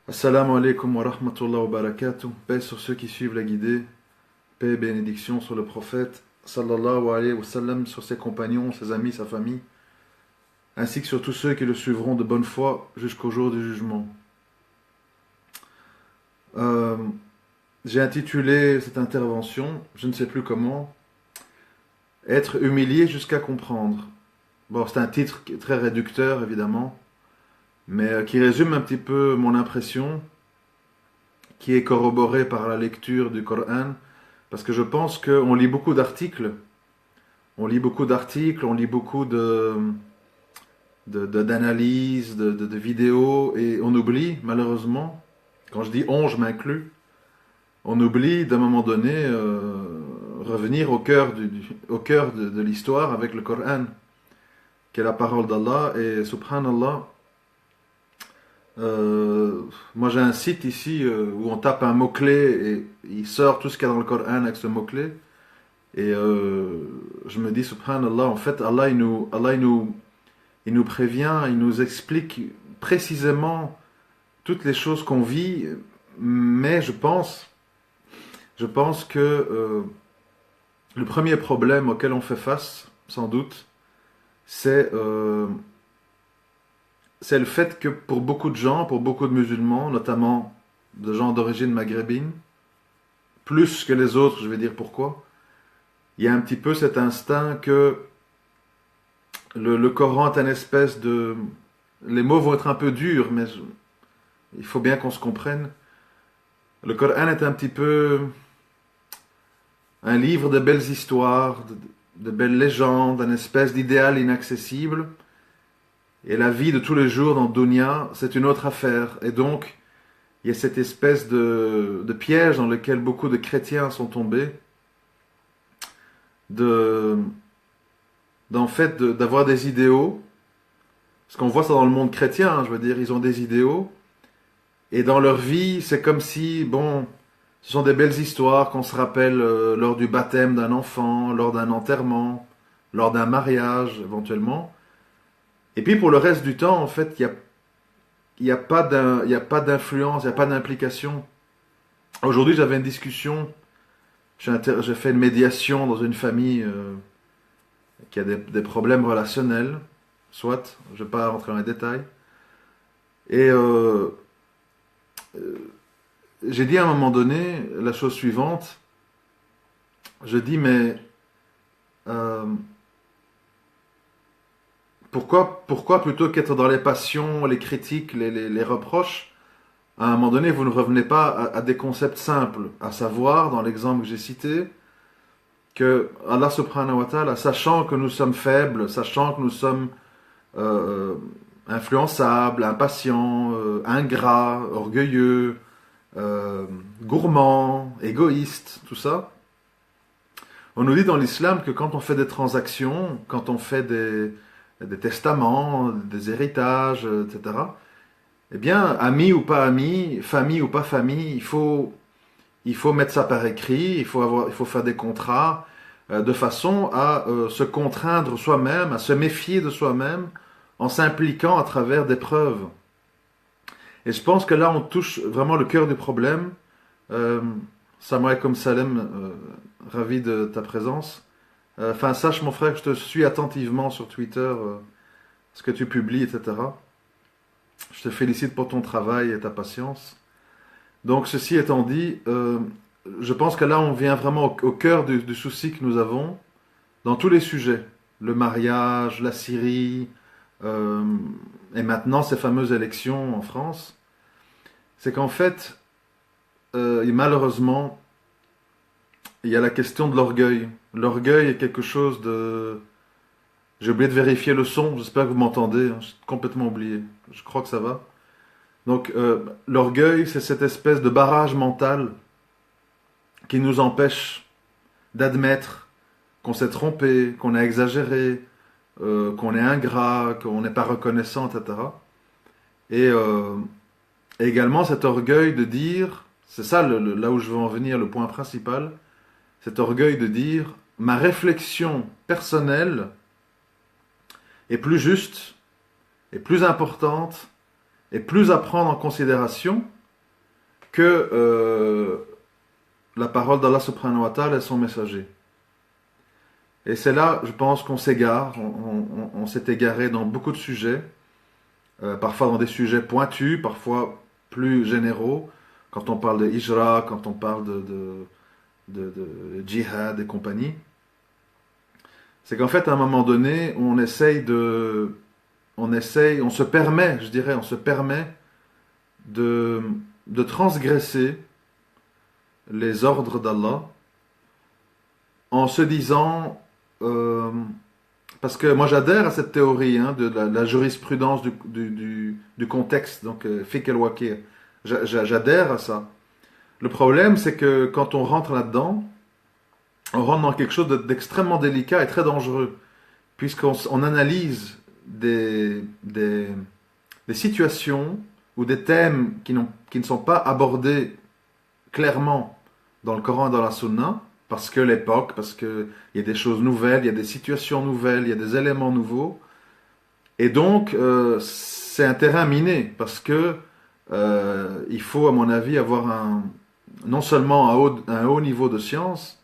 Assalamu alaikum wa rahmatullah wa barakatuh. Paix sur ceux qui suivent la guidée. Paix et bénédiction sur le prophète, sallallahu alayhi wa sallam, sur ses compagnons, ses amis, sa famille, ainsi que sur tous ceux qui le suivront de bonne foi jusqu'au jour du jugement. Euh, j'ai intitulé cette intervention, je ne sais plus comment, Être humilié jusqu'à comprendre. Bon, c'est un titre qui est très réducteur, évidemment, mais qui résume un petit peu mon impression, qui est corroborée par la lecture du Coran, parce que je pense qu'on lit beaucoup d'articles, on lit beaucoup d'analyses, de vidéos, et on oublie, malheureusement, quand je dis on, je m'inclus, on oublie d'un moment donné revenir au cœur de l'histoire avec le Coran, qui est la parole d'Allah, et subhanallah, moi j'ai un site ici où on tape un mot-clé et il sort tout ce qu'il y a dans le Coran avec ce mot-clé. Et je me dis, subhanallah, en fait, il nous prévient, il nous explique précisément toutes les choses qu'on vit, mais je pense que le premier problème auquel on fait face, sans doute, c'est c'est le fait que pour beaucoup de gens, pour beaucoup de musulmans, notamment de gens d'origine maghrébine, plus que les autres, je vais dire pourquoi, il y a un petit peu cet instinct que le Coran est une espèce de... Les mots vont être un peu durs, mais il faut bien qu'on se comprenne. Le Coran est un petit peu un livre de belles histoires, de belles légendes, une espèce d'idéal inaccessible. Et la vie de tous les jours dans Dunya, c'est une autre affaire. Et donc, il y a cette espèce de piège dans lequel beaucoup de chrétiens sont tombés, de, d'avoir des idéaux. Parce qu'on voit ça dans le monde chrétien, hein, je veux dire, ils ont des idéaux. Et dans leur vie, c'est comme si, bon, ce sont des belles histoires qu'on se rappelle lors du baptême d'un enfant, lors d'un enterrement, lors d'un mariage, éventuellement. Et puis pour le reste du temps, en fait, il y a pas il y a pas d'influence, il n'y a pas d'implication. Aujourd'hui, j'avais une discussion, j'ai fait une médiation dans une famille qui a des problèmes relationnels, soit, je ne vais pas rentrer dans les détails. Et euh, j'ai dit à un moment donné la chose suivante, je dis mais euh, pourquoi plutôt qu'être dans les passions, les critiques, les reproches, à un moment donné, vous ne revenez pas à des concepts simples, à savoir, dans l'exemple que j'ai cité, que Allah subhanahu wa ta'ala, sachant que nous sommes faibles, sachant que nous sommes euh, influençables, impatients, ingrats, orgueilleux, gourmands, égoïstes, tout ça, on nous dit dans l'islam que quand on fait des transactions, quand on fait des testaments, des héritages, etc., eh bien, amis ou pas amis, famille ou pas famille, il faut mettre ça par écrit, il faut faire des contrats de façon à se contraindre soi-même, à se méfier de soi-même, en s'impliquant à travers des preuves. Et je pense que là, on touche vraiment le cœur du problème. Euh, Salam alaikum Salem, ravi de ta présence. Enfin, sache mon frère que je te suis attentivement sur Twitter, ce que tu publies, etc. Je te félicite pour ton travail et ta patience. Donc, ceci étant dit, je pense que là, on vient vraiment au cœur du souci que nous avons dans tous les sujets. Le mariage, la Syrie, euh, et maintenant ces fameuses élections en France. C'est qu'en fait, et malheureusement, il y a la question de l'orgueil. L'orgueil est quelque chose de... J'ai oublié de vérifier le son, j'espère que vous m'entendez, hein, j'ai complètement oublié, je crois que ça va. Donc l'orgueil, c'est cette espèce de barrage mental qui nous empêche d'admettre qu'on s'est trompé, qu'on a exagéré, qu'on est ingrat, qu'on n'est pas reconnaissant, etc. Et également cet orgueil de dire, c'est ça là où je veux en venir, le point principal, cet orgueil de dire, ma réflexion personnelle est plus juste, est plus importante, est plus à prendre en considération que la parole d'Allah subhanahu wa ta'ala est son messager. Et c'est là, je pense, qu'on s'égare, on s'est égaré dans beaucoup de sujets, parfois dans des sujets pointus, parfois plus généraux, quand on parle de hijra, quand on parle de djihad et compagnie. C'est qu'en fait, à un moment donné, on se permet, je dirais, on se permet de transgresser les ordres d'Allah en se disant, parce que moi j'adhère à cette théorie de la jurisprudence du contexte, donc fiqh al-waqi', j'adhère à ça. Le problème, c'est que quand on rentre là-dedans, on rentre dans quelque chose d'extrêmement délicat et très dangereux, puisqu'on analyse des situations ou des thèmes qui ne sont pas abordés clairement dans le Coran et dans la Sunna, parce que l'époque, parce qu'il y a des choses nouvelles, il y a des situations nouvelles, il y a des éléments nouveaux, et donc c'est un terrain miné, parce que il faut, à mon avis, avoir non seulement un haut niveau de science,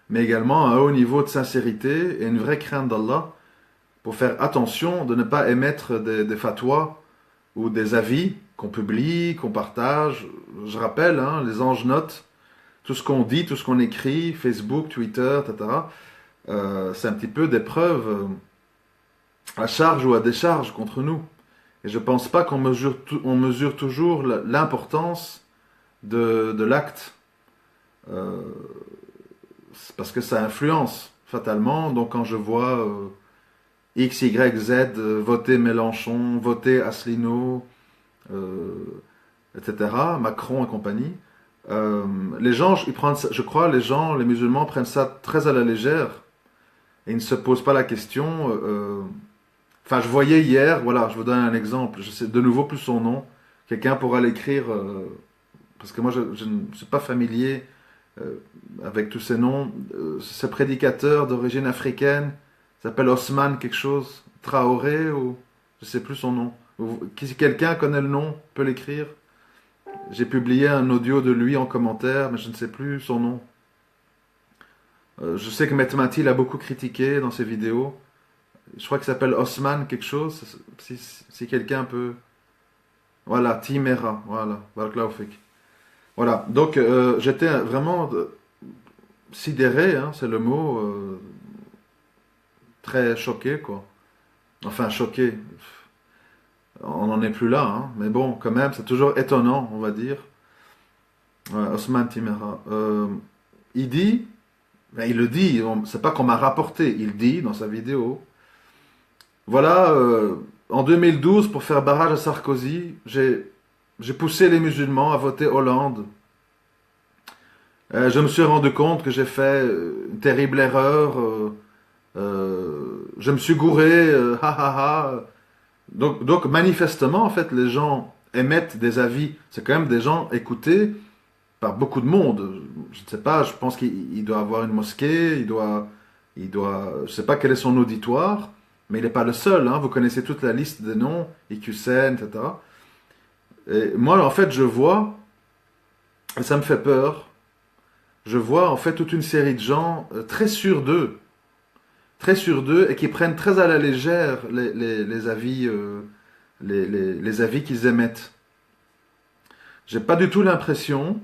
mais également un haut niveau de sincérité et une vraie crainte d'Allah pour faire attention de ne pas émettre des fatwas ou des avis qu'on publie, qu'on partage. Je rappelle, les anges notent tout ce qu'on dit, tout ce qu'on écrit, Facebook, Twitter, etc. C'est un petit peu des preuves à charge ou à décharge contre nous. Et je ne pense pas qu'on mesure toujours l'importance de l'acte. Parce que ça influence fatalement. Donc quand je vois X, Y, Z voter Mélenchon, voter Asselineau, etc., Macron et compagnie, les gens, je crois, les musulmans prennent ça très à la légère et ils ne se posent pas la question. Enfin, je voyais hier, voilà, je vous donne un exemple, je sais de nouveau plus son nom, quelqu'un pourra l'écrire, parce que moi je ne suis pas familier avec tous ces noms. Ce prédicateur d'origine africaine s'appelle Osman quelque chose, Traoré, ou je ne sais plus son nom. Si quelqu'un connaît le nom, peut l'écrire. J'ai publié un audio de lui en commentaire, mais je ne sais plus son nom. Je sais que Metmati l'a beaucoup critiqué dans ses vidéos. Je crois qu'il s'appelle Osman quelque chose. Si quelqu'un peut... Voilà, Timera. Voilà, Barakallahu fik. Voilà, donc j'étais vraiment sidéré, c'est le mot, très choqué, quoi. Enfin, choqué. On n'en est plus là, mais bon, quand même, c'est toujours étonnant, on va dire. Osman Timera. Il dit, il le dit, c'est pas qu'on m'a rapporté, il dit dans sa vidéo, voilà, en 2012, pour faire barrage à Sarkozy, j'ai poussé les musulmans à voter Hollande. Je me suis rendu compte que j'ai fait une terrible erreur. Je me suis gouré. Donc, manifestement, en fait, les gens émettent des avis. C'est quand même des gens écoutés par beaucoup de monde. Je ne sais pas, je pense qu'il doit avoir une mosquée, je ne sais pas quel est son auditoire, mais il n'est pas le seul. Vous connaissez toute la liste des noms, IQCN, etc. Et moi, en fait, je vois, et ça me fait peur, je vois en fait toute une série de gens très sûrs d'eux, et qui prennent très à la légère les avis, les avis qu'ils émettent. J'ai pas du tout l'impression,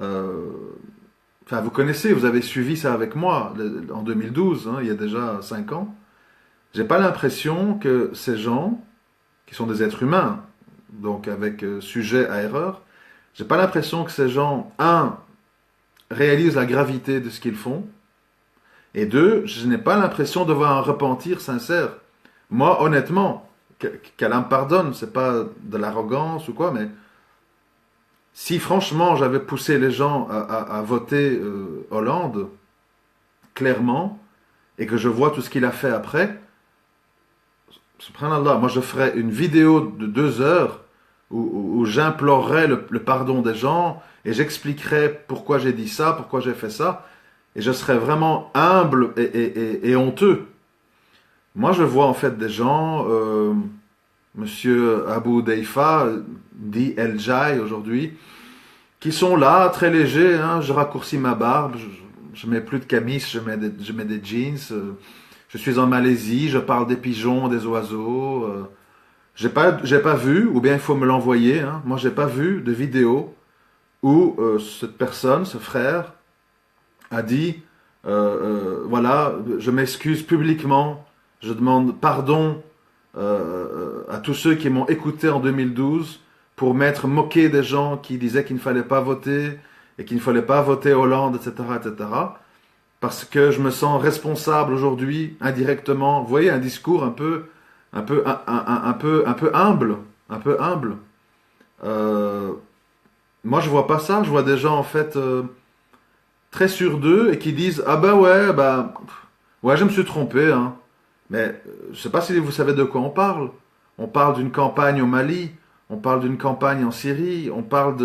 enfin vous connaissez, vous avez suivi ça avec moi en 2012, il y a déjà 5 ans. J'ai pas l'impression que ces gens, qui sont des êtres humains, donc avec sujet à erreur, j'ai pas l'impression que ces gens, réalisent la gravité de ce qu'ils font, et deux, je n'ai pas l'impression de voir un repentir sincère. Moi, honnêtement, qu'Allah me pardonne, c'est pas de l'arrogance ou quoi, mais si franchement j'avais poussé les gens à voter Hollande, clairement, et que je vois tout ce qu'il a fait après, subhanallah, moi je ferais une vidéo de 2 heures où j'implorerais le pardon des gens et j'expliquerais pourquoi j'ai dit ça, pourquoi j'ai fait ça, et je serais vraiment humble et honteux. Moi je vois en fait des gens, Monsieur Abu Deifa, dit El Jai aujourd'hui, qui sont là, très légers, hein, je raccourcis ma barbe, je mets plus de camis, je mets des jeans, je suis en Malaisie, je parle des pigeons, des oiseaux. J'ai pas vu, ou bien il faut me l'envoyer, hein, moi j'ai pas vu de vidéo où cette personne, ce frère, a dit, voilà, je m'excuse publiquement, je demande pardon à tous ceux qui m'ont écouté en 2012 pour m'être moqué des gens qui disaient qu'il ne fallait pas voter et qu'il ne fallait pas voter Hollande, etc., etc. Parce que je me sens responsable aujourd'hui, indirectement. Vous voyez, un discours un peu humble, un peu humble. Moi, je vois pas ça. Je vois des gens en fait très sûrs d'eux et qui disent ah ben ouais, bah ouais, je me suis trompé, hein. Mais je sais pas si vous savez de quoi on parle. On parle d'une campagne au Mali, on parle d'une campagne en Syrie, on parle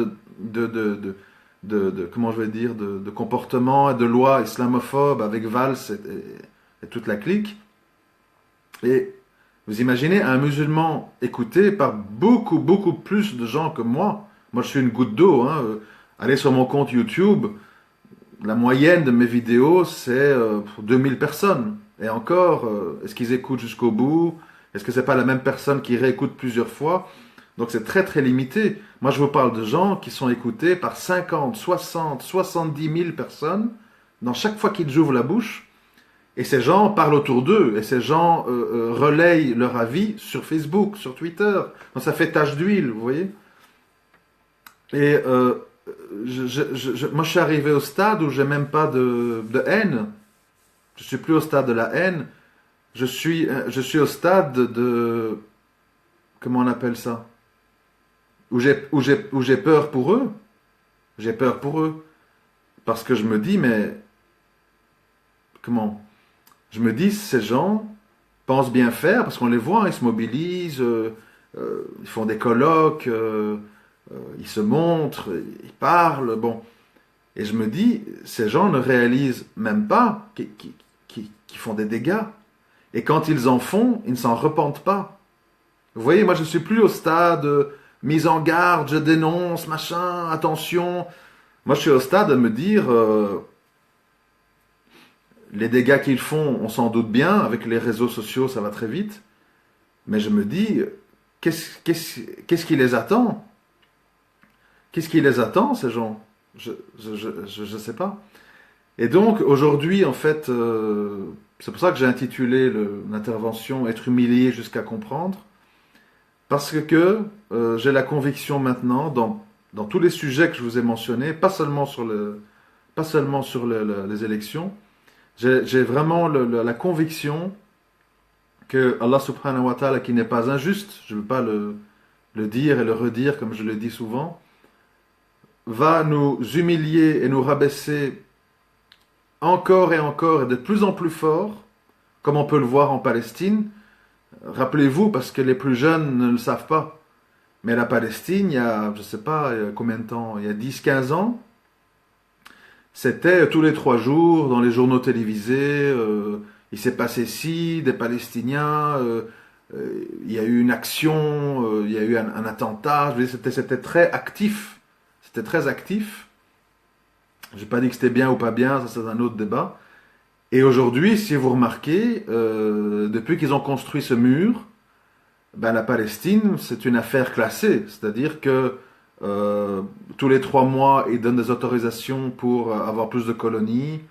comment je vais dire, de comportements et de lois islamophobes avec Valls et toute la clique. Et vous imaginez un musulman écouté par beaucoup, beaucoup plus de gens que moi. Moi, je suis une goutte d'eau, hein. Allez sur mon compte YouTube, la moyenne de mes vidéos, c'est 2000 personnes. Et encore, est-ce qu'ils écoutent jusqu'au bout? Est-ce que c'est pas la même personne qui réécoute plusieurs fois? Donc c'est très très limité. Moi je vous parle de gens qui sont écoutés par 50, 60, 70 000 personnes dans chaque fois qu'ils ouvrent la bouche. Et ces gens parlent autour d'eux. Et ces gens relayent leur avis sur Facebook, sur Twitter. Donc ça fait tache d'huile, vous voyez. Et moi je suis arrivé au stade où j'ai même pas de haine. Je suis plus au stade de la haine. Je suis au stade de... Comment on appelle ça? Où j'ai peur pour eux. J'ai peur pour eux. Parce que je me dis, mais... Comment? Je me dis, ces gens pensent bien faire, parce qu'on les voit, ils se mobilisent, ils font des colloques, ils se montrent, ils parlent, bon. Et je me dis, ces gens ne réalisent même pas qu'ils font des dégâts. Et quand ils en font, ils ne s'en repentent pas. Vous voyez, moi je suis plus au stade mise en garde, je dénonce, machin, attention. Moi je suis au stade de me dire, les dégâts qu'ils font, on s'en doute bien, avec les réseaux sociaux ça va très vite. Mais je me dis, qu'est-ce qui les attend? Qu'est-ce qui les attend, ces gens? Je sais pas. Et donc aujourd'hui, en fait, c'est pour ça que j'ai intitulé l'intervention Être humilié jusqu'à comprendre. Parce que j'ai la conviction maintenant, dans tous les sujets que je vous ai mentionnés, pas seulement sur les élections, j'ai vraiment la conviction que Allah subhanahu wa ta'ala, qui n'est pas injuste, je ne veux pas le dire et le redire comme je le dis souvent, va nous humilier et nous rabaisser encore et de plus en plus fort, comme on peut le voir en Palestine. Rappelez-vous, parce que les plus jeunes ne le savent pas, mais la Palestine, il y a, je ne sais pas, il y a combien de temps, il y a 10-15 ans, c'était tous les 3 jours, dans les journaux télévisés, il s'est passé ci, des Palestiniens, il y a eu une action, il y a eu un attentat, je veux dire, c'était très actif, c'était très actif. Je n'ai pas dit que c'était bien ou pas bien, ça c'est un autre débat. Et aujourd'hui, si vous remarquez, depuis qu'ils ont construit ce mur, ben, la Palestine, c'est une affaire classée. C'est-à-dire que tous les 3 mois, ils donnent des autorisations pour avoir plus de colonies.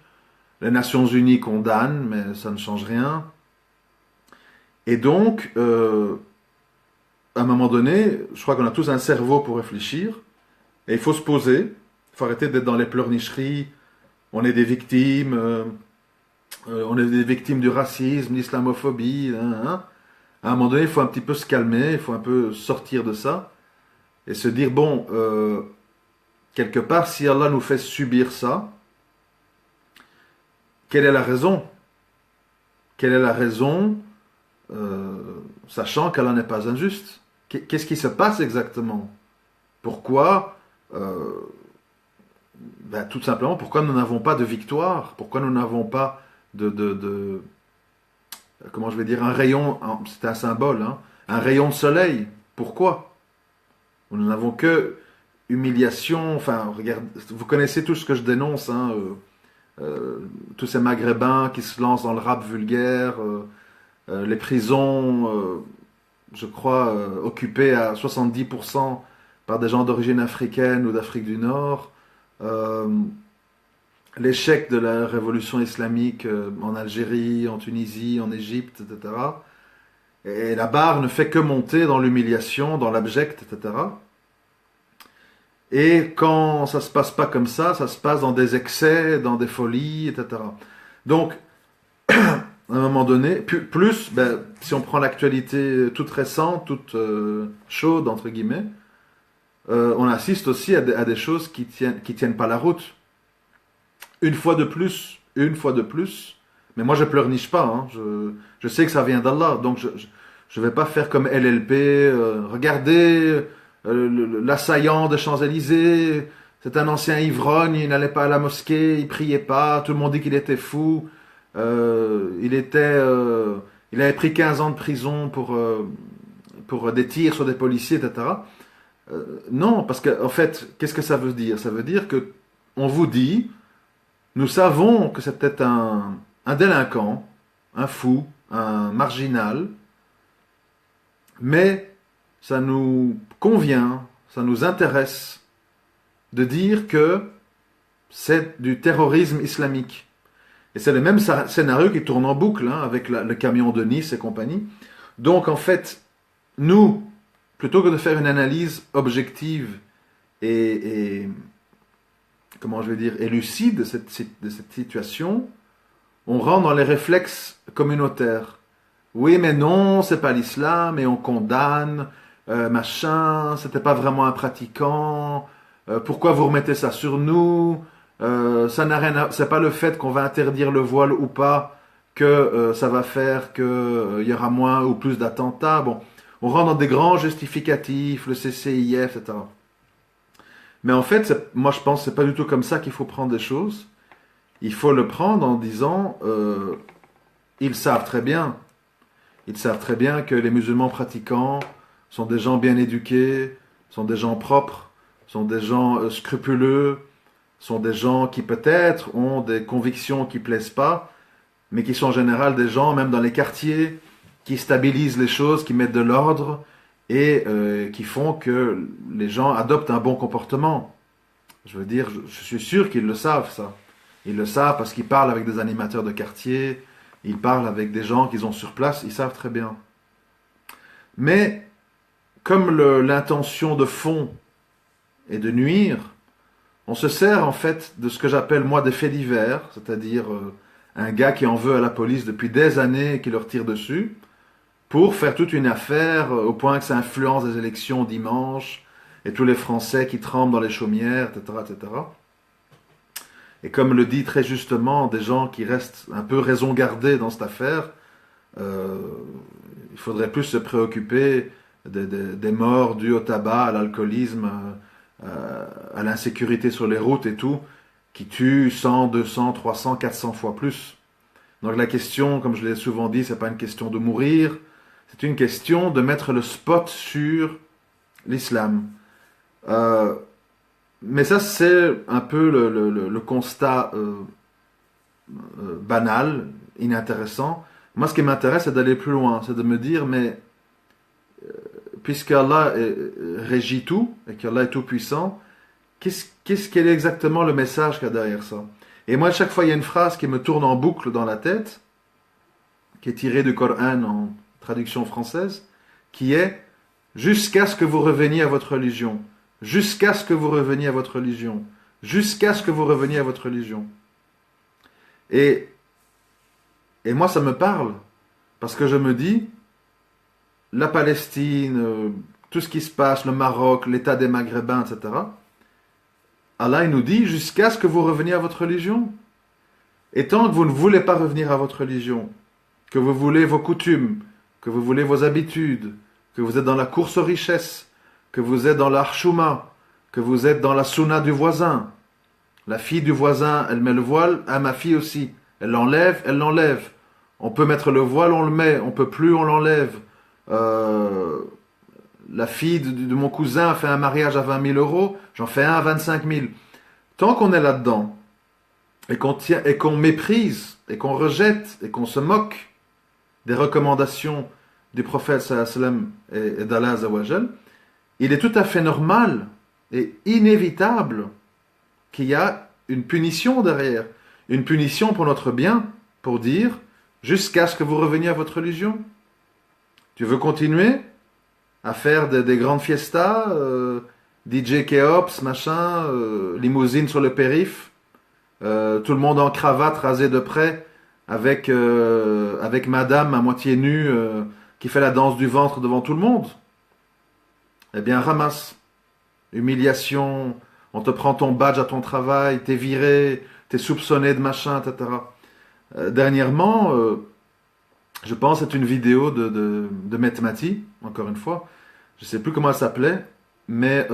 Les Nations Unies condamnent, mais ça ne change rien. Et donc, à un moment donné, je crois qu'on a tous un cerveau pour réfléchir. Et il faut se poser. Il faut arrêter d'être dans les pleurnicheries. On est des victimes. On est des victimes du racisme, de l'islamophobie. Hein. À un moment donné, il faut un petit peu se calmer, il faut un peu sortir de ça et se dire, bon, quelque part, si Allah nous fait subir ça, quelle est la raison? Quelle est la raison, sachant qu'Allah n'est pas injuste? Qu'est-ce qui se passe exactement? Pourquoi ben, tout simplement, pourquoi nous n'avons pas de victoire? Pourquoi nous n'avons pas comment je vais dire, un rayon, c'est un symbole, hein, un rayon de soleil. Pourquoi? Nous n'avons que humiliation. Enfin, regarde, vous connaissez tout ce que je dénonce, hein, tous ces Maghrébins qui se lancent dans le rap vulgaire, les prisons, je crois, occupées à 70% par des gens d'origine africaine ou d'Afrique du Nord. Euh, L'échec de la révolution islamique en Algérie, en Tunisie, en Égypte, etc. Et la barre ne fait que monter dans l'humiliation, dans l'abject, etc. Et quand ça se passe pas comme ça se passe dans des excès, dans des folies, etc. Donc, à un moment donné, plus si on prend l'actualité toute récente, toute chaude, entre guillemets, on assiste aussi à des choses qui tiennent pas la route. Une fois de plus, mais moi je pleurniche pas, hein, je sais que ça vient d'Allah, donc je vais pas faire comme LLP, regardez l'assaillant des Champs-Élysées, c'est un ancien ivrogne, il n'allait pas à la mosquée, il priait pas, tout le monde dit qu'il était fou, il avait pris 15 ans de prison pour des tirs sur des policiers, etc. Non, parce que en fait, qu'est-ce que ça veut dire? Ça veut dire que on vous dit, nous savons que c'était un délinquant, un fou, un marginal, mais ça nous convient, ça nous intéresse de dire que c'est du terrorisme islamique. Et c'est le même scénario qui tourne en boucle, hein, avec le camion de Nice et compagnie. Donc en fait, nous, plutôt que de faire une analyse objective et comment je vais dire, et lucide de cette situation, on rentre dans les réflexes communautaires. Oui, mais non, c'est pas l'islam, et on condamne, machin, c'était pas vraiment un pratiquant, pourquoi vous remettez ça sur nous, ça n'a rien c'est pas le fait qu'on va interdire le voile ou pas que ça va faire qu'il y aura moins ou plus d'attentats. Bon, on rentre dans des grands justificatifs, le CCIF, etc. Mais en fait, moi je pense que c'est pas du tout comme ça qu'il faut prendre des choses. Il faut le prendre en disant, ils savent très bien que les musulmans pratiquants sont des gens bien éduqués, sont des gens propres, sont des gens scrupuleux, sont des gens qui peut-être ont des convictions qui plaisent pas, mais qui sont en général des gens, même dans les quartiers, qui stabilisent les choses, qui mettent de l'ordre, et qui font que les gens adoptent un bon comportement. Je veux dire, je suis sûr qu'ils le savent, ça. Ils le savent parce qu'ils parlent avec des animateurs de quartier, ils parlent avec des gens qu'ils ont sur place, ils savent très bien. Mais, comme l'intention de fond est de nuire, on se sert en fait de ce que j'appelle moi des faits divers, c'est-à-dire un gars qui en veut à la police depuis des années et qui leur tire dessus, pour faire toute une affaire au point que ça influence les élections dimanche et tous les Français qui tremblent dans les chaumières, etc., etc. Et comme le dit très justement des gens qui restent un peu raison gardée dans cette affaire, il faudrait plus se préoccuper des morts dus au tabac, à l'alcoolisme, à l'insécurité sur les routes et tout, qui tuent 100, 200, 300, 400 fois plus. Donc la question, comme je l'ai souvent dit, c'est pas une question de mourir, c'est une question de mettre le spot sur l'islam. Mais ça, c'est un peu le constat banal, inintéressant. Moi, ce qui m'intéresse, c'est d'aller plus loin, c'est de me dire, mais puisqu'Allah régit tout, et qu'Allah est tout puissant, quel est exactement le message qu'il y a derrière ça? Et moi, à chaque fois, il y a une phrase qui me tourne en boucle dans la tête, qui est tirée du Coran en traduction française, qui est « Jusqu'à ce que vous reveniez à votre religion. Jusqu'à ce que vous reveniez à votre religion. Jusqu'à ce que vous reveniez à votre religion. » Et moi, ça me parle, parce que je me dis, la Palestine, tout ce qui se passe, le Maroc, l'état des Maghrébins, etc., Allah il nous dit jusqu'à ce que vous reveniez à votre religion. Et tant que vous ne voulez pas revenir à votre religion, que vous voulez vos coutumes, que vous voulez vos habitudes, que vous êtes dans la course aux richesses, que vous êtes dans l'archouma, que vous êtes dans la sunna du voisin. La fille du voisin, elle met le voile, à ma fille aussi. Elle l'enlève, elle l'enlève. On peut mettre le voile, on le met, on peut plus, on l'enlève. La fille de mon cousin a fait un mariage à 20 000 euros, j'en fais un à 25 000. Tant qu'on est là-dedans, et qu'on méprise, et qu'on rejette, et qu'on se moque des recommandations du prophète sallam et d'Allah Azawajal, il est tout à fait normal et inévitable qu'il y a une punition derrière. Une punition pour notre bien, pour dire, jusqu'à ce que vous reveniez à votre religion. Tu veux continuer à faire des grandes fiestas, DJ Keops, machin, limousine sur le périph', tout le monde en cravate rasé de près, avec madame à moitié nue qui fait la danse du ventre devant tout le monde. Eh bien, ramasse. Humiliation, on te prend ton badge à ton travail, t'es viré, t'es soupçonné de machin, etc. Dernièrement, je pense que c'est une vidéo de Metmati, encore une fois. Je ne sais plus comment elle s'appelait, mais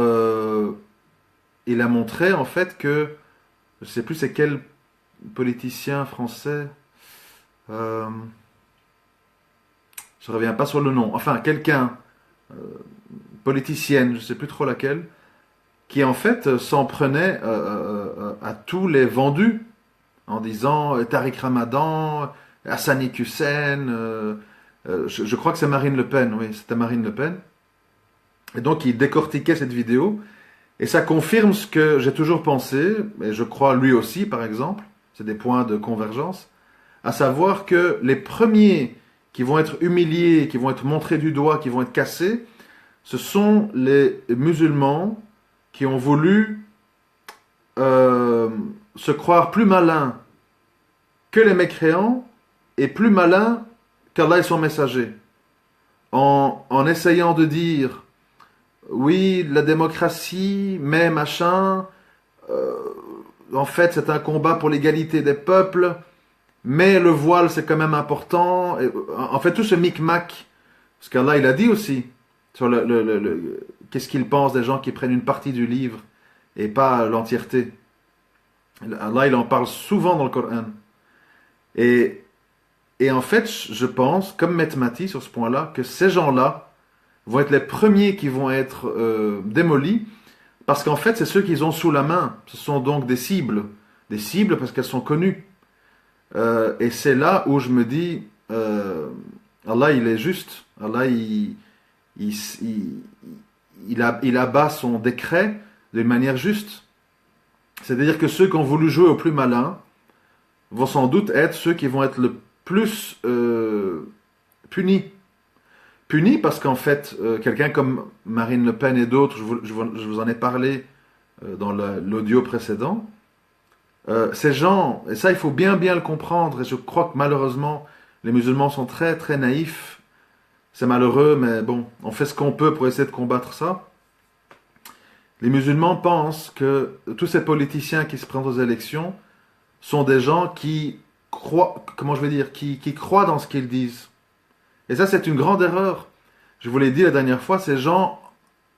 il a montré en fait que, je ne sais plus c'est quel politicien français, je ne reviens pas sur le nom, enfin quelqu'un, politicienne, je ne sais plus trop laquelle, qui en fait s'en prenait à tous les vendus, en disant Tariq Ramadan, Hassani Hussein, je crois que c'est Marine Le Pen, oui, c'était Marine Le Pen. Et donc il décortiquait cette vidéo, et ça confirme ce que j'ai toujours pensé, et je crois lui aussi par exemple, c'est des points de convergence, à savoir que les premiers qui vont être humiliés, qui vont être montrés du doigt, qui vont être cassés, ce sont les musulmans qui ont voulu se croire plus malins que les mécréants et plus malins qu'Allah et son messager. En essayant de dire oui, la démocratie, mais machin, en fait c'est un combat pour l'égalité des peuples, mais le voile c'est quand même important. Et, en fait tout ce micmac, parce qu'Allah il a dit aussi sur qu'est-ce qu'il pense des gens qui prennent une partie du livre et pas l'entièreté. Allah il en parle souvent dans le Coran. Et en fait, je pense, comme Metmati sur ce point-là, que ces gens-là vont être les premiers qui vont être démolis, parce qu'en fait, c'est ceux qu'ils ont sous la main. Ce sont donc des cibles parce qu'elles sont connues. Et c'est là où je me dis, Allah, il est juste. Allah, il abat son décret d'une manière juste. C'est-à-dire que ceux qui ont voulu jouer au plus malin vont sans doute être ceux qui vont être le plus punis. Punis parce qu'en fait, quelqu'un comme Marine Le Pen et d'autres, je vous en ai parlé dans l'audio précédent, ces gens, et ça il faut bien le comprendre, et je crois que malheureusement les musulmans sont très très naïfs, c'est malheureux, mais bon, on fait ce qu'on peut pour essayer de combattre ça. Les musulmans pensent que tous ces politiciens qui se présentent aux élections sont des gens qui croient, comment je vais dire, qui croient dans ce qu'ils disent. Et ça, c'est une grande erreur. Je vous l'ai dit la dernière fois, ces gens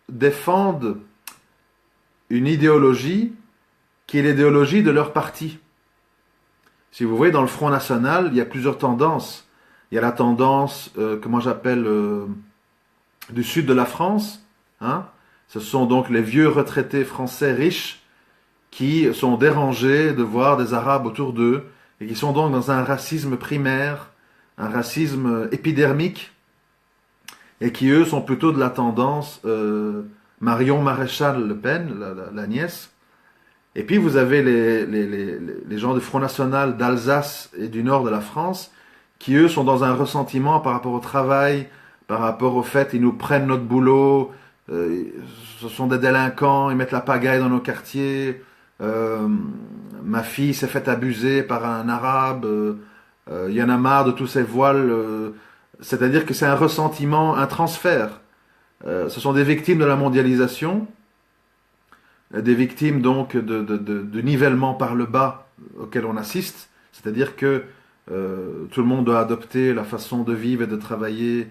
défendent une idéologie qui est l'idéologie de leur parti. Si vous voyez, dans le Front National, il y a plusieurs tendances. Il y a la tendance, comment j'appelle, du sud de la France. Hein. Ce sont donc les vieux retraités français riches qui sont dérangés de voir des Arabes autour d'eux et qui sont donc dans un racisme primaire, un racisme épidermique, et qui eux sont plutôt de la tendance Marion Maréchal Le Pen, la nièce. Et puis vous avez les gens du Front National d'Alsace et du nord de la France, qui eux sont dans un ressentiment par rapport au travail, par rapport au fait qu'ils nous prennent notre boulot, ce sont des délinquants, ils mettent la pagaille dans nos quartiers, ma fille s'est faite abuser par un arabe, il y en a marre de tous ces voiles, c'est-à-dire que c'est un ressentiment, un transfert. Ce sont des victimes de la mondialisation, des victimes donc de nivellement par le bas auquel on assiste, c'est-à-dire que tout le monde doit adopter la façon de vivre et de travailler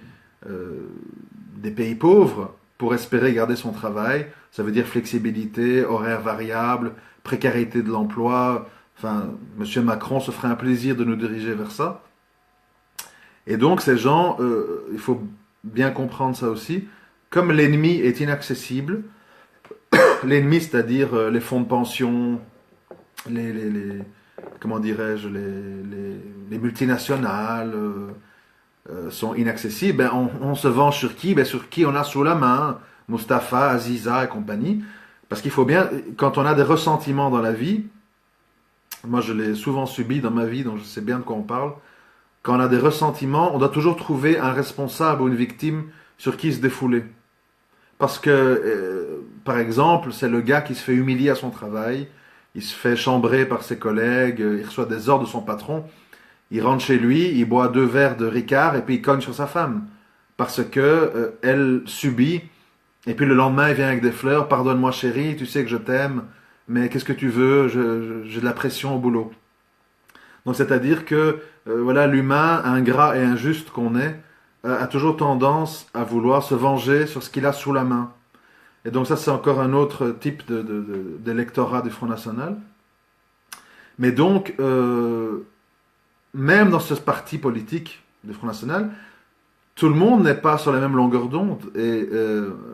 des pays pauvres pour espérer garder son travail. Ça veut dire flexibilité, horaire variable, précarité de l'emploi. Enfin, M. Macron se ferait un plaisir de nous diriger vers ça. Et donc ces gens, il faut bien comprendre ça aussi. Comme l'ennemi est inaccessible, l'ennemi, c'est-à-dire les fonds de pension, comment dirais-je, les multinationales sont inaccessibles, ben on se venge sur qui? Ben sur qui on a sous la main, Mustapha, Aziza et compagnie. Parce qu'il faut bien, quand on a des ressentiments dans la vie, moi je l'ai souvent subi dans ma vie, donc je sais bien de quoi on parle, quand on a des ressentiments, on doit toujours trouver un responsable ou une victime sur qui se défouler. Parce que, par exemple, c'est le gars qui se fait humilier à son travail, il se fait chambrer par ses collègues, il reçoit des ordres de son patron, il rentre chez lui, il boit 2 verres de Ricard et puis il cogne sur sa femme. Parce que elle subit, et puis le lendemain il vient avec des fleurs, pardonne-moi chérie, tu sais que je t'aime, mais qu'est-ce que tu veux, j'ai de la pression au boulot. Donc c'est-à-dire que voilà, l'humain ingrat et injuste qu'on est a toujours tendance à vouloir se venger sur ce qu'il a sous la main. Et donc ça c'est encore un autre type d'électorat du Front National. Mais donc, même dans ce parti politique du Front National, tout le monde n'est pas sur la même longueur d'onde. Et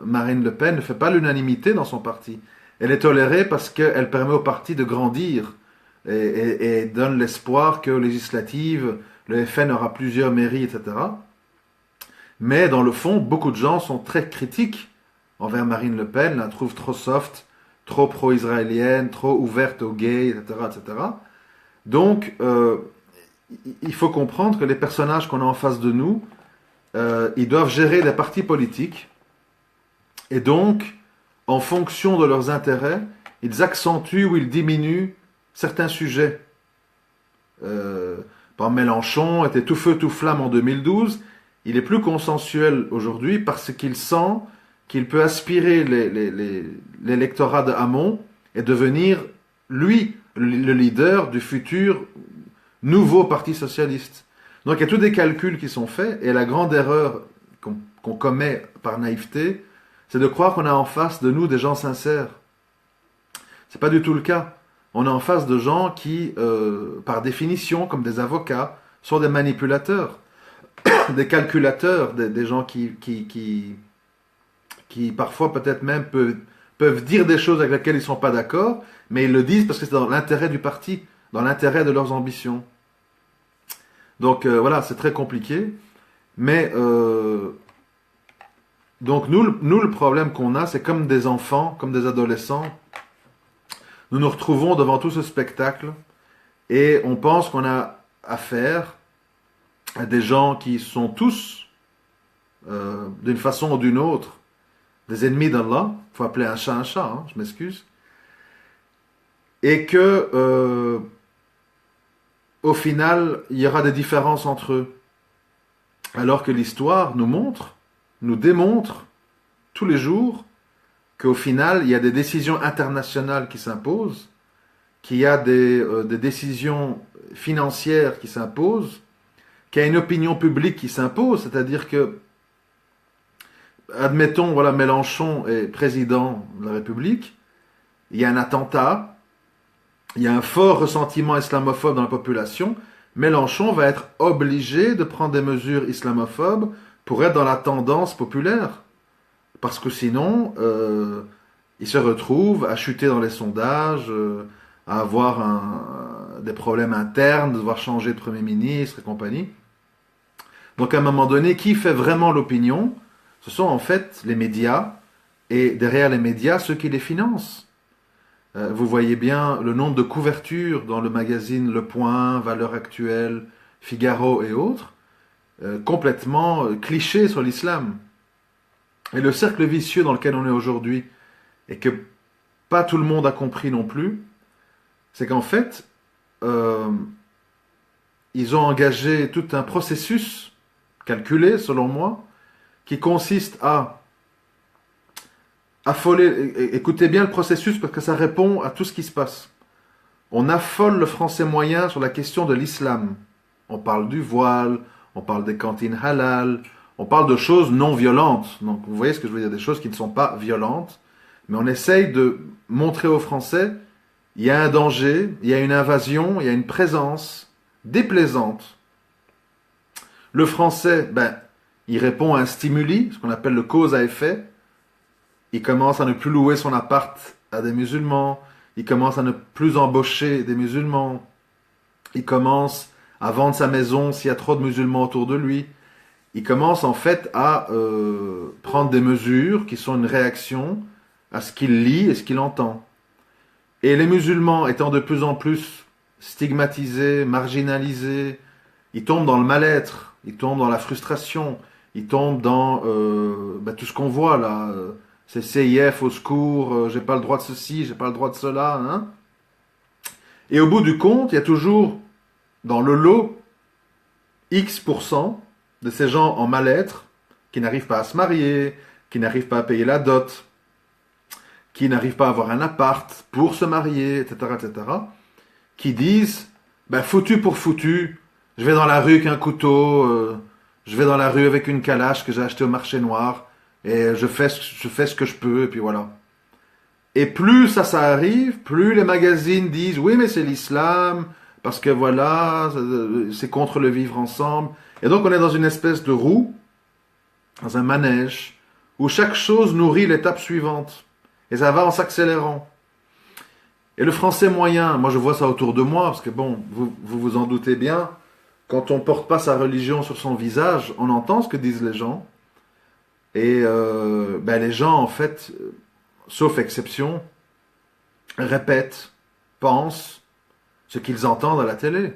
Marine Le Pen ne fait pas l'unanimité dans son parti. Elle est tolérée parce qu'elle permet au parti de grandir et donne l'espoir qu'aux législatives, le FN aura plusieurs mairies, etc. Mais dans le fond, beaucoup de gens sont très critiques envers Marine Le Pen, la trouvent trop soft, trop pro-israélienne, trop ouverte aux gays, etc. etc. Donc, il faut comprendre que les personnages qu'on a en face de nous, ils doivent gérer des partis politiques. Et donc, en fonction de leurs intérêts, ils accentuent ou ils diminuent certains sujets. Par Mélenchon était tout feu tout flamme en 2012. Il est plus consensuel aujourd'hui parce qu'il sent qu'il peut aspirer l'électorat de Hamon et devenir, lui, le leader du futur nouveau parti socialiste. Donc il y a tous des calculs qui sont faits et la grande erreur qu'on commet par naïveté, c'est de croire qu'on a en face de nous des gens sincères. C'est pas du tout le cas. On est en face de gens qui, par définition, comme des avocats, sont des manipulateurs, des calculateurs, des gens qui parfois peut-être même peuvent dire des choses avec lesquelles ils ne sont pas d'accord, mais ils le disent parce que c'est dans l'intérêt du parti, dans l'intérêt de leurs ambitions. Donc voilà, c'est très compliqué. Mais donc nous, le problème qu'on a, c'est comme des enfants, comme des adolescents, nous nous retrouvons devant tout ce spectacle et on pense qu'on a affaire à des gens qui sont tous, d'une façon ou d'une autre, des ennemis d'Allah. Il faut appeler un chat, hein, je m'excuse. Et que, au final, il y aura des différences entre eux. Alors que l'histoire nous démontre, tous les jours, qu'au final, il y a des décisions internationales qui s'imposent, qu'il y a des décisions financières qui s'imposent, qu'il y a une opinion publique qui s'impose, c'est-à-dire que, admettons, voilà, Mélenchon est président de la République, il y a un attentat, il y a un fort ressentiment islamophobe dans la population, Mélenchon va être obligé de prendre des mesures islamophobes pour être dans la tendance populaire. Parce que sinon, il se retrouve à chuter dans les sondages, à avoir des problèmes internes, de devoir changer de Premier ministre et compagnie. Donc à un moment donné, qui fait vraiment l'opinion? Ce sont en fait les médias, et derrière les médias, ceux qui les financent. Vous voyez bien le nombre de couvertures dans le magazine Le Point, Valeurs Actuelles, Figaro et autres, complètement clichés sur l'islam. Et le cercle vicieux dans lequel on est aujourd'hui, et que pas tout le monde a compris non plus, c'est qu'en fait, ils ont engagé tout un processus calculé, selon moi, qui consiste à affoler. Écoutez bien le processus parce que ça répond à tout ce qui se passe. On affole le français moyen sur la question de l'islam. On parle du voile, on parle des cantines halal, on parle de choses non violentes. Donc vous voyez ce que je veux dire, des choses qui ne sont pas violentes. Mais on essaye de montrer aux Français, il y a un danger, il y a une invasion, il y a une présence déplaisante. Le français, il répond à un stimuli, ce qu'on appelle le cause à effet. Il commence à ne plus louer son appart à des musulmans, il commence à ne plus embaucher des musulmans, il commence à vendre sa maison s'il y a trop de musulmans autour de lui. Il commence en fait à prendre des mesures qui sont une réaction à ce qu'il lit et ce qu'il entend. Et les musulmans étant de plus en plus stigmatisés, marginalisés, ils tombent dans le mal-être, ils tombent dans la frustration, ils tombent dans tout ce qu'on voit là. C'est CIF au secours, j'ai pas le droit de ceci, j'ai pas le droit de cela. Hein. Et au bout du compte, il y a toujours dans le lot X% de ces gens en mal-être qui n'arrivent pas à se marier, qui n'arrivent pas à payer la dot, qui n'arrivent pas à avoir un appart pour se marier, etc., etc., qui disent, ben foutu pour foutu, je vais dans la rue avec un couteau, je vais dans la rue avec une calache que j'ai achetée au marché noir, et je fais ce que je peux, et puis voilà. Et plus ça arrive, plus les magazines disent, oui, mais c'est l'islam, parce que voilà, c'est contre le vivre ensemble. Et donc on est dans une espèce de roue, dans un manège, où chaque chose nourrit l'étape suivante. Et ça va en s'accélérant. Et le français moyen, moi je vois ça autour de moi, parce que bon, vous en doutez bien, quand on ne porte pas sa religion sur son visage, on entend ce que disent les gens. Et les gens, en fait, sauf exception, répètent, pensent ce qu'ils entendent à la télé.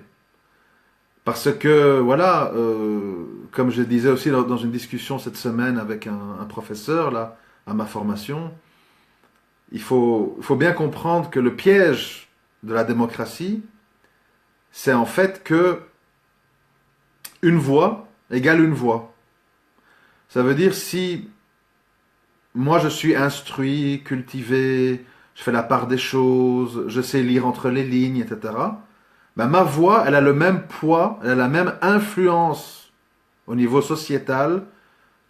Parce que, voilà, comme je disais aussi dans une discussion cette semaine avec un professeur, là, à ma formation, il faut bien comprendre que le piège de la démocratie, c'est en fait que une voix égale une voix. Ça veut dire si moi je suis instruit, cultivé, je fais la part des choses, je sais lire entre les lignes, etc., ben ma voix, elle a le même poids, elle a la même influence au niveau sociétal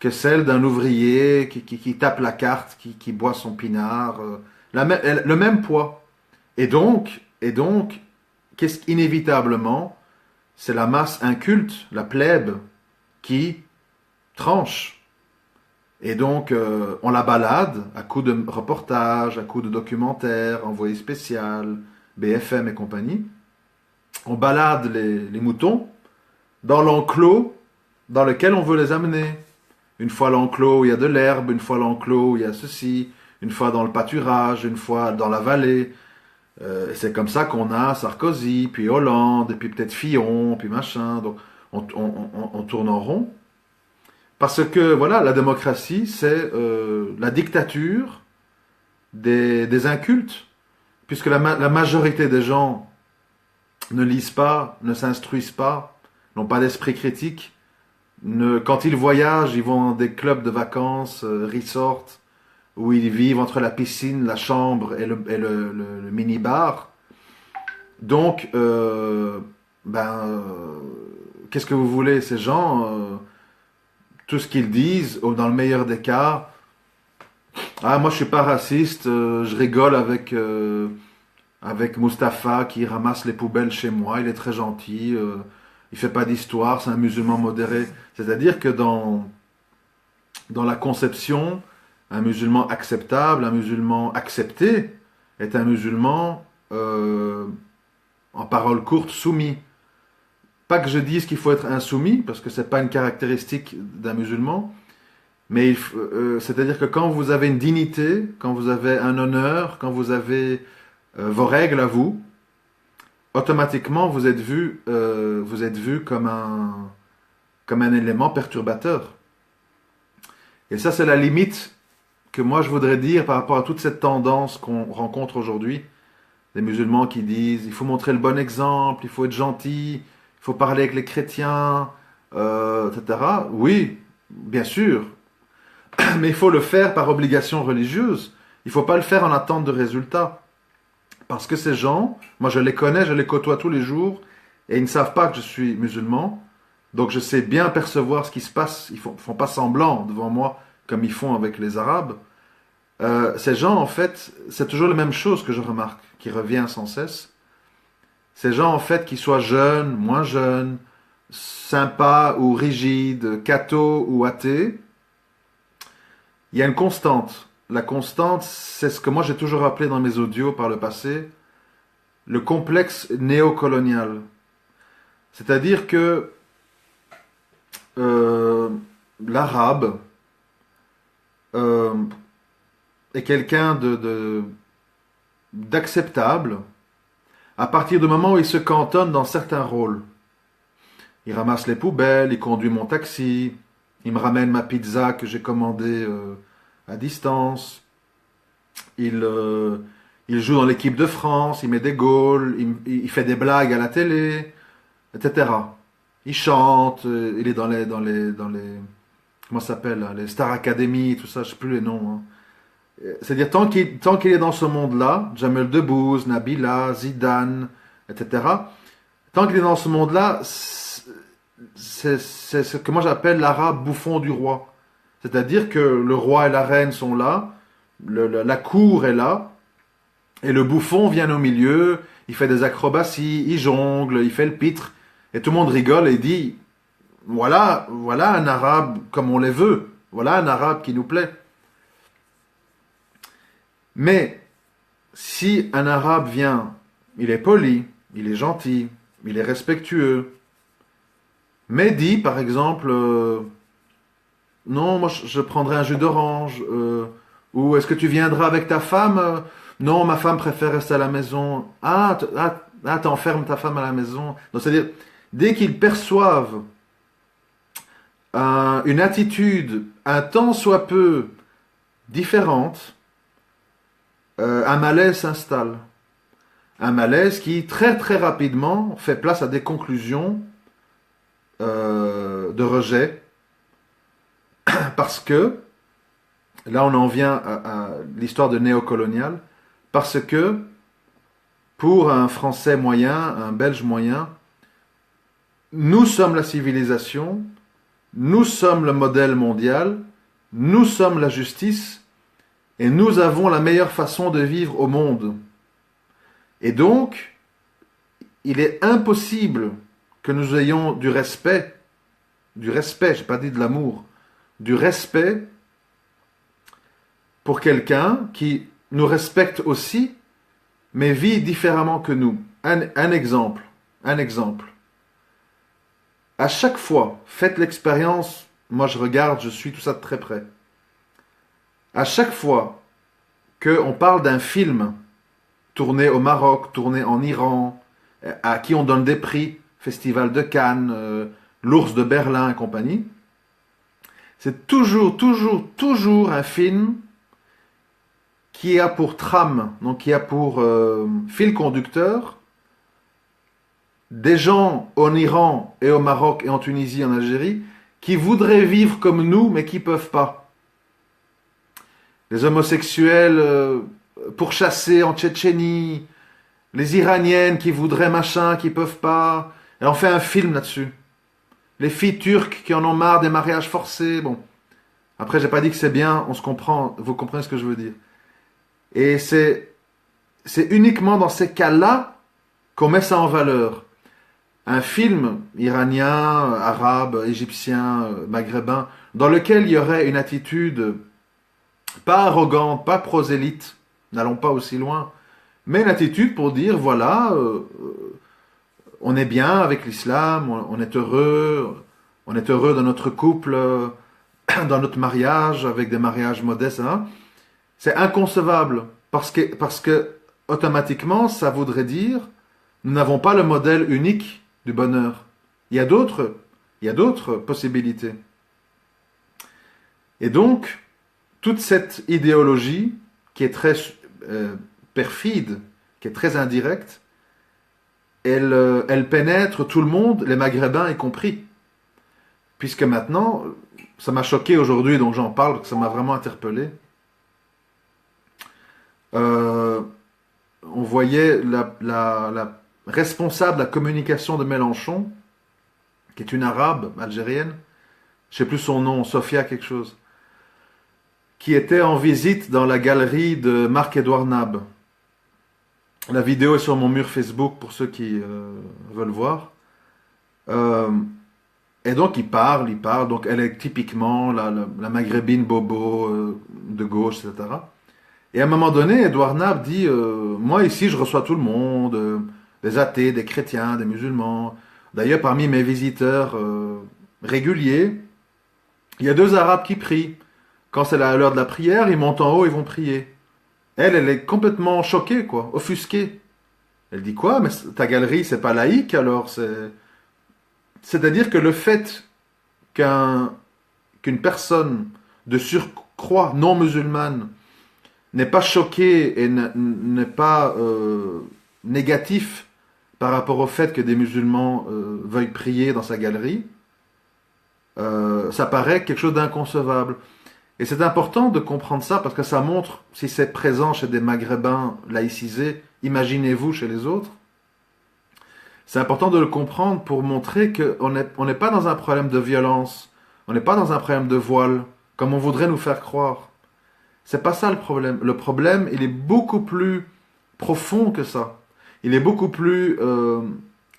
que celle d'un ouvrier qui tape la carte, qui boit son pinard, le même poids. Et donc, qu'est-ce qu'inévitablement, c'est la masse inculte, la plèbe, qui tranche. Et donc, on la balade à coups de reportages, à coups de documentaires, envoyés spécial, BFM et compagnie. On balade les moutons dans l'enclos dans lequel on veut les amener. Une fois l'enclos où il y a de l'herbe, une fois l'enclos où il y a ceci, une fois dans le pâturage, une fois dans la vallée. C'est comme ça qu'on a Sarkozy, puis Hollande, et puis peut-être Fillon, puis machin. Donc on tourne en rond. Parce que voilà, la démocratie, c'est la dictature des incultes. Puisque la majorité des gens ne lisent pas, ne s'instruisent pas, n'ont pas d'esprit critique. Quand ils voyagent, ils vont dans des clubs de vacances, resorts, où ils vivent entre la piscine, la chambre et le mini-bar. Donc, qu'est-ce que vous voulez, ces gens, tout ce qu'ils disent, dans le meilleur des cas, ah, moi je suis pas raciste, je rigole avec Mustapha qui ramasse les poubelles chez moi, il est très gentil, il fait pas d'histoire, c'est un musulman modéré. C'est-à-dire que dans la conception, un musulman acceptable, un musulman accepté, est un musulman, en paroles courtes, soumis. Pas que je dise qu'il faut être insoumis, parce que c'est pas une caractéristique d'un musulman, mais c'est-à-dire que quand vous avez une dignité, quand vous avez un honneur, quand vous avez vos règles à vous, automatiquement vous êtes vu comme un élément perturbateur. Et ça, c'est la limite que moi je voudrais dire par rapport à toute cette tendance qu'on rencontre aujourd'hui. Des musulmans qui disent il faut montrer le bon exemple, il faut être gentil, il faut parler avec les chrétiens, etc. Oui, bien sûr, mais il faut le faire par obligation religieuse. Il ne faut pas le faire en attente de résultats. Parce que ces gens, moi je les connais, je les côtoie tous les jours, et ils ne savent pas que je suis musulman, donc je sais bien percevoir ce qui se passe. Ils ne font pas semblant devant moi, comme ils font avec les Arabes. Ces gens, en fait, c'est toujours la même chose que je remarque, qui revient sans cesse. Ces gens, en fait, qu'ils soient jeunes, moins jeunes, sympa ou rigide, catho ou athée, il y a une constante. La constante, c'est ce que moi j'ai toujours appelé dans mes audios par le passé, le complexe néocolonial. C'est-à-dire que euh, l'arabe euh, est quelqu'un d'acceptable à partir du moment où il se cantonne dans certains rôles. Il ramasse les poubelles, il conduit mon taxi, il me ramène ma pizza que j'ai commandée à distance, il, euh, il joue dans l'équipe de France, il met des goals, il fait des blagues à la télé, etc. Il chante, il est dans les comment ça s'appelle, là, les Star Academy, tout ça, je sais plus les noms, hein. C'est-à-dire, tant qu'il est dans ce monde-là, Jamel Debbouze, Nabila, Zidane, etc., tant qu'il est dans ce monde-là, c'est ce que moi j'appelle l'arabe bouffon du roi. C'est-à-dire que le roi et la reine sont là, la cour est là, et le bouffon vient au milieu, il fait des acrobaties, il jongle, il fait le pitre, et tout le monde rigole et dit, voilà un arabe comme on les veut, voilà un arabe qui nous plaît. Mais si un arabe vient, il est poli, il est gentil, il est respectueux, mais dit par exemple, non, moi je prendrai un jus d'orange, ou est-ce que tu viendras avec ta femme? Non, ma femme préfère rester à la maison. T'enfermes ta femme à la maison. Donc c'est-à-dire, dès qu'ils perçoivent une attitude un tant soit peu différente, un malaise s'installe. Un malaise qui très très rapidement fait place à des conclusions de rejet, parce que, là on en vient à l'histoire de néocolonial, parce que pour un Français moyen, un Belge moyen, nous sommes la civilisation, nous sommes le modèle mondial, nous sommes la justice, et nous avons la meilleure façon de vivre au monde. Et donc, il est impossible que nous ayons du respect, j'ai pas dit de l'amour, du respect pour quelqu'un qui nous respecte aussi, mais vit différemment que nous. Un exemple. À chaque fois, faites l'expérience, moi je regarde, je suis tout ça de très près. À chaque fois qu'on parle d'un film tourné au Maroc, tourné en Iran, à qui on donne des prix, Festival de Cannes, l'Ours de Berlin et compagnie, c'est toujours un film qui a pour trame, donc qui a pour fil conducteur, des gens en Iran et au Maroc et en Tunisie, en Algérie, qui voudraient vivre comme nous, mais qui ne peuvent pas. Les homosexuels pourchassés en Tchétchénie, les Iraniennes qui voudraient machin, qui ne peuvent pas. Et on fait un film là-dessus. Les filles turques qui en ont marre des mariages forcés. Bon, après, j'ai pas dit que c'est bien, on se comprend, vous comprenez ce que je veux dire. Et c'est uniquement dans ces cas-là qu'on met ça en valeur. Un film iranien, arabe, égyptien, maghrébin, dans lequel il y aurait une attitude pas arrogante, pas prosélyte, n'allons pas aussi loin, mais une attitude pour dire, voilà, on est bien avec l'islam, on est heureux dans notre couple, dans notre mariage, avec des mariages modestes, hein. C'est inconcevable, parce que automatiquement, ça voudrait dire, nous n'avons pas le modèle unique du bonheur. Il y a d'autres possibilités. Et donc, toute cette idéologie, qui est très perfide, qui est très indirecte, elle pénètre tout le monde, les Maghrébins y compris. Puisque maintenant, ça m'a choqué aujourd'hui, donc j'en parle, ça m'a vraiment interpellé. On voyait la responsable de la communication de Mélenchon, qui est une arabe algérienne, je sais plus son nom, Sophia quelque chose, qui était en visite dans la galerie de Marc-Édouard Nab. La vidéo est sur mon mur Facebook pour ceux qui veulent voir. Et donc il parle, donc elle est typiquement la maghrébine bobo de gauche, etc. Et à un moment donné, Edouard Nab dit, moi ici je reçois tout le monde, des athées, des chrétiens, des musulmans. D'ailleurs, parmi mes visiteurs réguliers, il y a deux Arabes qui prient. Quand c'est l'heure de la prière, ils montent en haut, ils vont prier. Elle est complètement choquée, quoi, offusquée. Elle dit quoi? Mais ta galerie, c'est pas laïque, alors c'est-à-dire que le fait qu'une personne de surcroît non musulmane n'est pas choquée et n'est pas négatif par rapport au fait que des musulmans veuillent prier dans sa galerie, ça paraît quelque chose d'inconcevable. Et c'est important de comprendre ça parce que ça montre, si c'est présent chez des Maghrébins laïcisés, imaginez-vous chez les autres. C'est important de le comprendre pour montrer qu'on n'est pas dans un problème de violence, on n'est pas dans un problème de voile, comme on voudrait nous faire croire. C'est pas ça le problème. Le problème, il est beaucoup plus profond que ça. Il est beaucoup plus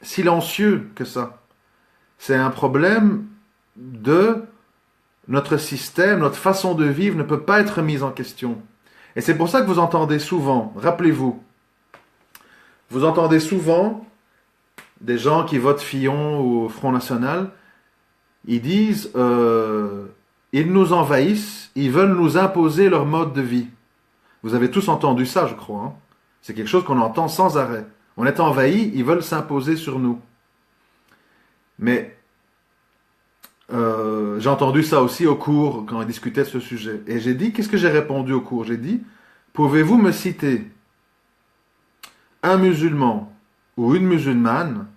silencieux que ça. C'est un problème de notre système, notre façon de vivre ne peut pas être mise en question. Et c'est pour ça que vous entendez souvent, rappelez-vous, vous entendez souvent des gens qui votent Fillon ou Front National, ils disent, ils nous envahissent, ils veulent nous imposer leur mode de vie. Vous avez tous entendu ça, je crois. Hein. C'est quelque chose qu'on entend sans arrêt. On est envahis, ils veulent s'imposer sur nous. Mais j'ai entendu ça aussi au cours quand on discutait de ce sujet. Et j'ai dit, qu'est-ce que j'ai répondu au cours? J'ai dit, pouvez-vous me citer un musulman ou une musulmane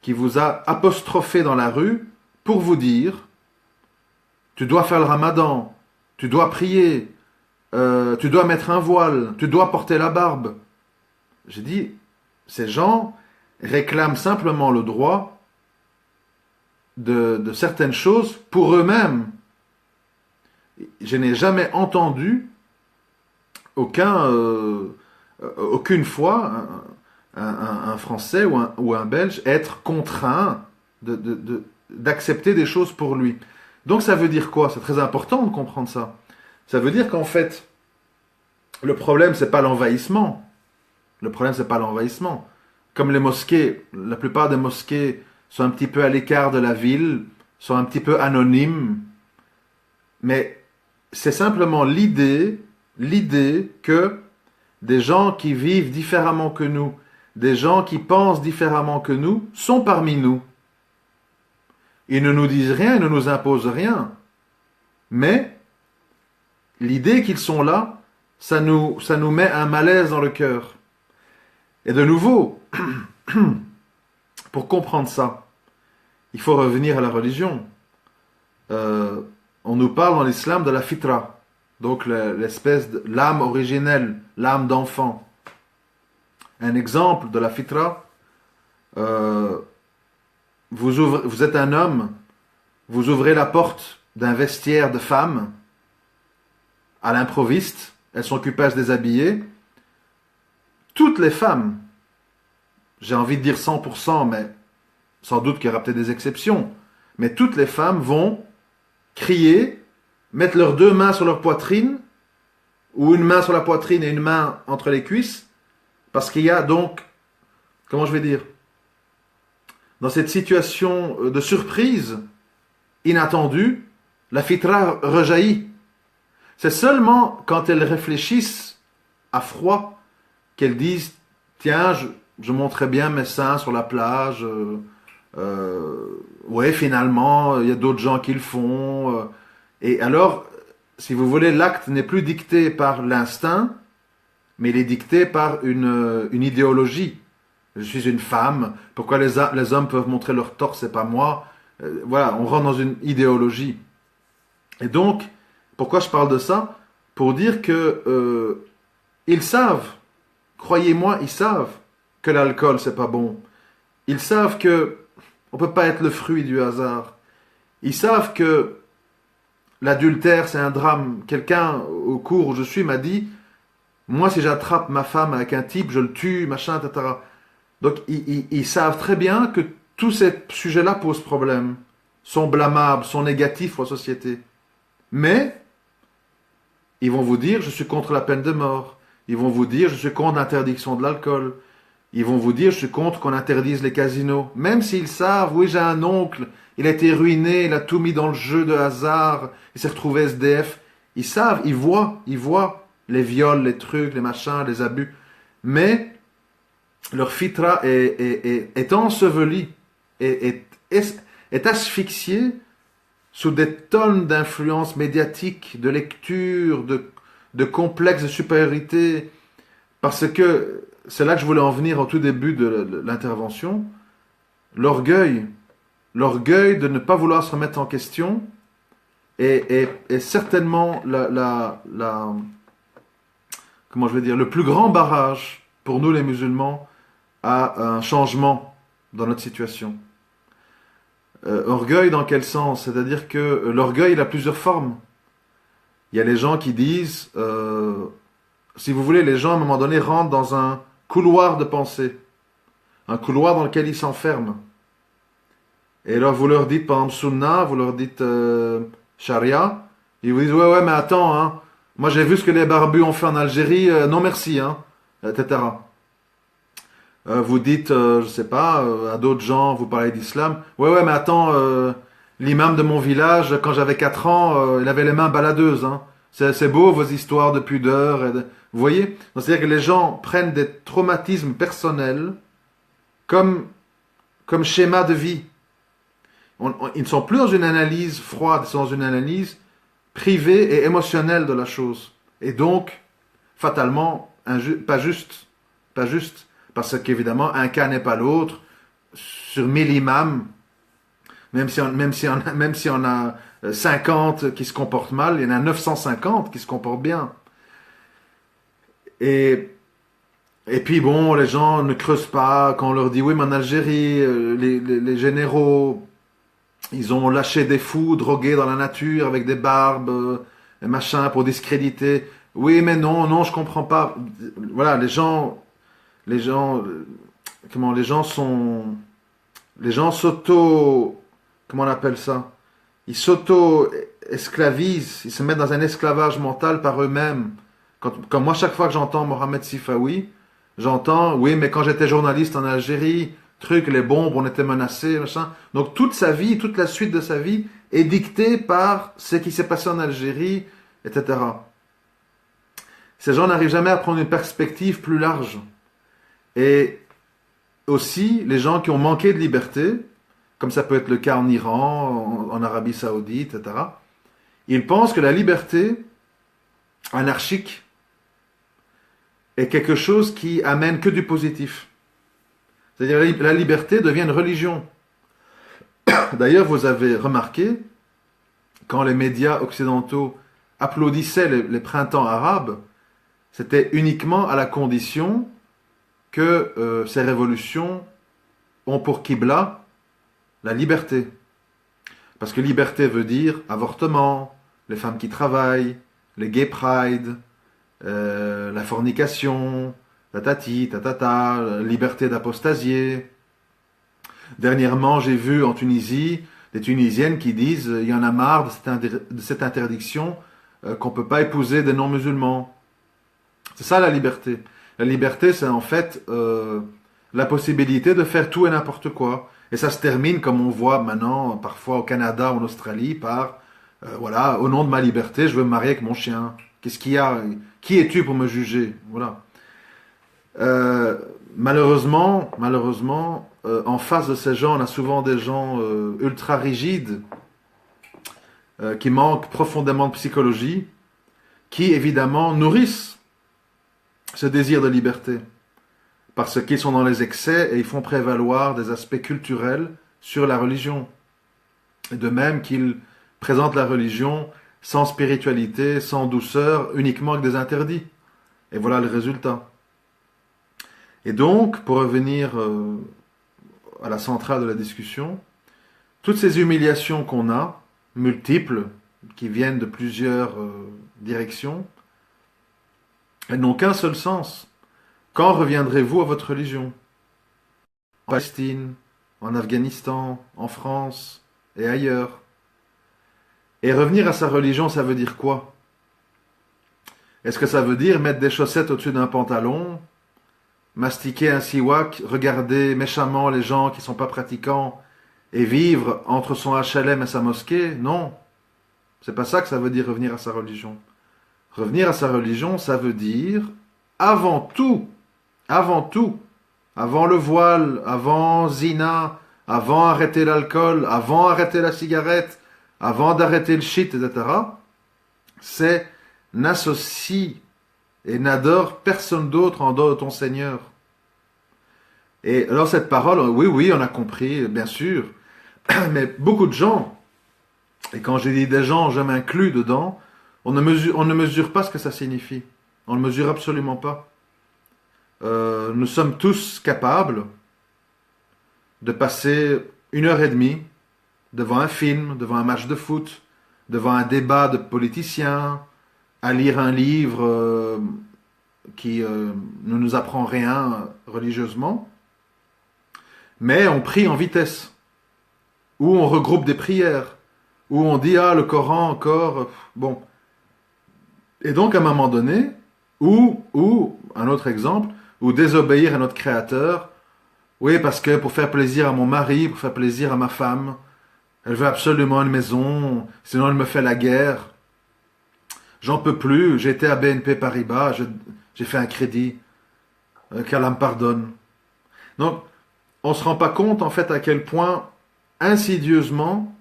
qui vous a apostrophé dans la rue pour vous dire, tu dois faire le ramadan, tu dois prier, tu dois mettre un voile, tu dois porter la barbe. J'ai dit, ces gens réclament simplement le droit de certaines choses pour eux-mêmes. Je n'ai jamais entendu aucune fois un Français ou un Belge être contraint d'accepter des choses pour lui. Donc ça veut dire quoi? C'est très important de comprendre ça. Ça veut dire qu'en fait, le problème, c'est pas l'envahissement. Le problème, c'est pas l'envahissement. Comme les mosquées, la plupart des mosquées sont un petit peu à l'écart de la ville, sont un petit peu anonymes, mais c'est simplement l'idée que des gens qui vivent différemment que nous, des gens qui pensent différemment que nous, sont parmi nous. Ils ne nous disent rien, ils ne nous imposent rien. Mais l'idée qu'ils sont là, ça nous met un malaise dans le cœur. Et de nouveau, pour comprendre ça, il faut revenir à la religion. On nous parle dans l'islam de la fitra, donc l'espèce de l'âme originelle, l'âme d'enfant. Un exemple de la fitra, vous êtes un homme, vous ouvrez la porte d'un vestiaire de femme à l'improviste, elles sont occupées à se déshabiller. Toutes les femmes, j'ai envie de dire 100%, mais sans doute qu'il y aura peut-être des exceptions, mais toutes les femmes vont crier, mettre leurs deux mains sur leur poitrine, ou une main sur la poitrine et une main entre les cuisses, parce qu'il y a donc, comment je vais dire, dans cette situation de surprise inattendue, la fitra rejaillit. C'est seulement quand elles réfléchissent à froid qu'elles disent, tiens, je montrerai bien mes seins sur la plage, ouais, finalement, il y a d'autres gens qui le font. Et alors, si vous voulez, l'acte n'est plus dicté par l'instinct, mais il est dicté par une idéologie. Je suis une femme, pourquoi les hommes peuvent montrer leur torse et pas moi? Voilà, on rentre dans une idéologie. Et donc, pourquoi je parle de ça? Pour dire que ils savent, croyez-moi, ils savent que l'alcool c'est pas bon. Ils savent que on peut pas être le fruit du hasard. Ils savent que l'adultère c'est un drame. Quelqu'un au cours où je suis m'a dit, moi si j'attrape ma femme avec un type, je le tue, machin, etc. Donc ils savent très bien que tous ces sujets-là posent problème. sont blâmables, sont négatifs pour la société. Mais ils vont vous dire, je suis contre la peine de mort. Ils vont vous dire, je suis contre l'interdiction de l'alcool. Ils vont vous dire, je suis contre qu'on interdise les casinos. Même s'ils savent, oui, j'ai un oncle, il a été ruiné, il a tout mis dans le jeu de hasard, il s'est retrouvé SDF. Ils savent, ils voient les viols, les trucs, les machins, les abus. Mais leur fitra est enseveli, est asphyxié sous des tonnes d'influences médiatiques, de lectures, de complexes de supériorité, parce que c'est là que je voulais en venir au tout début de l'intervention, l'orgueil, l'orgueil de ne pas vouloir se remettre en question est certainement comment je vais dire, le plus grand barrage pour nous les musulmans à un changement dans notre situation. Orgueil dans quel sens? C'est-à-dire que l'orgueil, il a plusieurs formes. Il y a les gens qui disent, si vous voulez, les gens à un moment donné rentrent dans un couloir de pensée, un couloir dans lequel ils s'enferment. Et alors vous leur dites, par exemple, Sunna, vous leur dites Sharia, ils vous disent, ouais, ouais, mais attends, hein, moi j'ai vu ce que les barbus ont fait en Algérie, non merci, hein, etc. Vous dites, je sais pas, à d'autres gens, vous parlez d'islam. Ouais, ouais, mais attends, l'imam de mon village, quand j'avais 4 ans, il avait les mains baladeuses. Hein. C'est beau vos histoires de pudeur. Vous voyez? Donc, c'est-à-dire que les gens prennent des traumatismes personnels comme schéma de vie. Ils ne sont plus dans une analyse froide, ils sont dans une analyse privée et émotionnelle de la chose. Et donc, fatalement, pas juste. Pas juste. Parce qu'évidemment, un cas n'est pas l'autre. Sur 1000 imams, même si on a 50 qui se comportent mal, il y en a 950 qui se comportent bien. Et, et puis bon, les gens ne creusent pas quand on leur dit, oui, mais en Algérie, les généraux, ils ont lâché des fous, drogués dans la nature avec des barbes, et machin, pour discréditer. Oui, mais non, non, je comprends pas. Voilà, les gens, les gens comment on appelle ça? Ils s'auto-esclavisent, ils se mettent dans un esclavage mental par eux-mêmes. Quand moi, chaque fois que j'entends Mohamed Sifawi, j'entends, oui, mais quand j'étais journaliste en Algérie, les bombes, on était menacés, machin. Donc toute sa vie, toute la suite de sa vie est dictée par ce qui s'est passé en Algérie, etc. Ces gens n'arrivent jamais à prendre une perspective plus large. Et aussi, les gens qui ont manqué de liberté, comme ça peut être le cas en Iran, en Arabie Saoudite, etc., ils pensent que la liberté anarchique est quelque chose qui amène que du positif. C'est-à-dire la liberté devient une religion. D'ailleurs, vous avez remarqué, quand les médias occidentaux applaudissaient les printemps arabes, c'était uniquement à la condition que ces révolutions ont pour qibla la liberté. Parce que liberté veut dire avortement, les femmes qui travaillent, les gay pride, la fornication, tatati, tatata, liberté d'apostasier. Dernièrement, j'ai vu en Tunisie des Tunisiennes qui disent il y en a marre de cette interdiction qu'on ne peut pas épouser des non-musulmans. C'est ça la liberté. La liberté, c'est en fait la possibilité de faire tout et n'importe quoi. Et ça se termine, comme on voit maintenant, parfois au Canada ou en Australie, par voilà, au nom de ma liberté, je veux me marier avec mon chien. Qu'est-ce qu'il y a? Qui es-tu pour me juger? Voilà. Malheureusement, en face de ces gens, on a souvent des gens ultra rigides qui manquent profondément de psychologie, qui évidemment nourrissent ce désir de liberté, parce qu'ils sont dans les excès et ils font prévaloir des aspects culturels sur la religion. Et de même qu'ils présentent la religion sans spiritualité, sans douceur, uniquement avec des interdits. Et voilà le résultat. Et donc, pour revenir à la centrale de la discussion, toutes ces humiliations qu'on a, multiples, qui viennent de plusieurs directions, elles n'ont qu'un seul sens. Quand reviendrez-vous à votre religion? En Palestine, en Afghanistan, en France, et ailleurs. Et revenir à sa religion, ça veut dire quoi? Est-ce que ça veut dire mettre des chaussettes au-dessus d'un pantalon, mastiquer un siwak, regarder méchamment les gens qui ne sont pas pratiquants et vivre entre son HLM et sa mosquée? Non, c'est pas ça que ça veut dire revenir à sa religion. Revenir à sa religion, ça veut dire avant tout, avant tout, avant le voile, avant zina, avant arrêter l'alcool, avant arrêter la cigarette, avant d'arrêter le shit, etc., c'est n'associe et n'adore personne d'autre en dehors de ton Seigneur. Et alors cette parole, oui, oui, on a compris, bien sûr, mais beaucoup de gens, et quand je dis des gens, je m'inclus dedans, on ne mesure pas ce que ça signifie. On ne mesure absolument pas. Nous sommes tous capables de passer 1 heure et demie devant un film, devant un match de foot, devant un débat de politiciens, à lire un livre qui ne nous apprend rien religieusement, mais on prie en vitesse, ou on regroupe des prières, ou on dit ah le Coran encore, bon. Et donc à un moment donné, ou un autre exemple, ou désobéir à notre Créateur, oui parce que pour faire plaisir à mon mari, pour faire plaisir à ma femme, elle veut absolument une maison, sinon elle me fait la guerre. J'en peux plus, j'ai été à BNP Paribas, j'ai fait un crédit, qu'Allah me pardonne. Donc, on ne se rend pas compte en fait à quel point insidieusement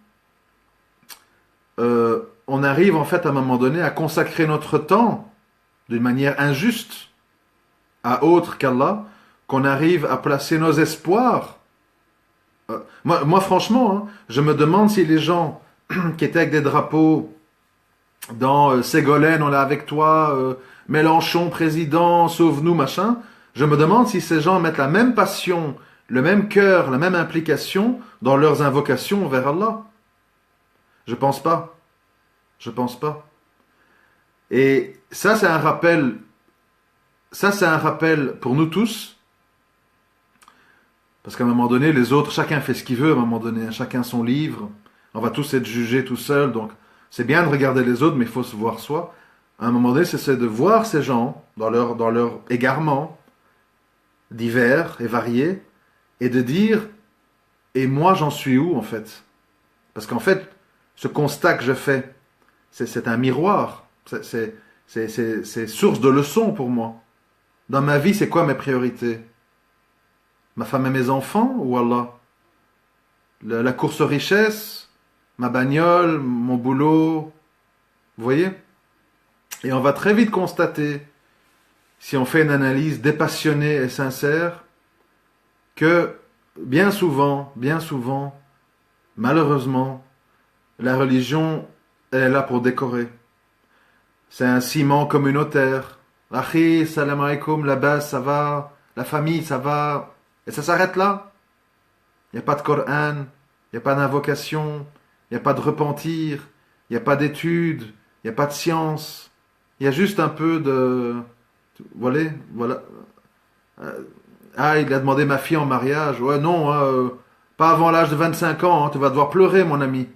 on arrive en fait à un moment donné à consacrer notre temps d'une manière injuste à autre qu'Allah, qu'on arrive à placer nos espoirs. Moi franchement, hein, je me demande si les gens qui étaient avec des drapeaux dans Ségolène, on est avec toi, Mélenchon, président, sauve-nous, machin. Je me demande si ces gens mettent la même passion, le même cœur, la même implication dans leurs invocations vers Allah. Je pense pas. Je pense pas. Et ça, c'est un rappel. Ça, c'est un rappel pour nous tous. Parce qu'à un moment donné, les autres, chacun fait ce qu'il veut à un moment donné. Chacun son livre. On va tous être jugés tout seuls. Donc, c'est bien de regarder les autres, mais il faut se voir soi. À un moment donné, c'est de voir ces gens dans leur égarement divers et variés, et de dire, et moi j'en suis où en fait? Parce qu'en fait, ce constat que je fais, c'est un miroir, c'est source de leçons pour moi. Dans ma vie, c'est quoi mes priorités? Ma femme et mes enfants ou Allah? La course aux richesses, ma bagnole, mon boulot, vous voyez? Et on va très vite constater, si on fait une analyse dépassionnée et sincère, que bien souvent, malheureusement, la religion, elle est là pour décorer. C'est un ciment communautaire. Akhi, salam alaikum, la base, ça va. La famille, ça va. Et ça s'arrête là. Il n'y a pas de Coran, il n'y a pas d'invocation, il n'y a pas de repentir, il n'y a pas d'études, il n'y a pas de science. Il y a juste un peu de... Voilà. Ah, il a demandé ma fille en mariage. Ouais, non, hein, pas avant l'âge de 25 ans, hein, tu vas devoir pleurer, mon ami.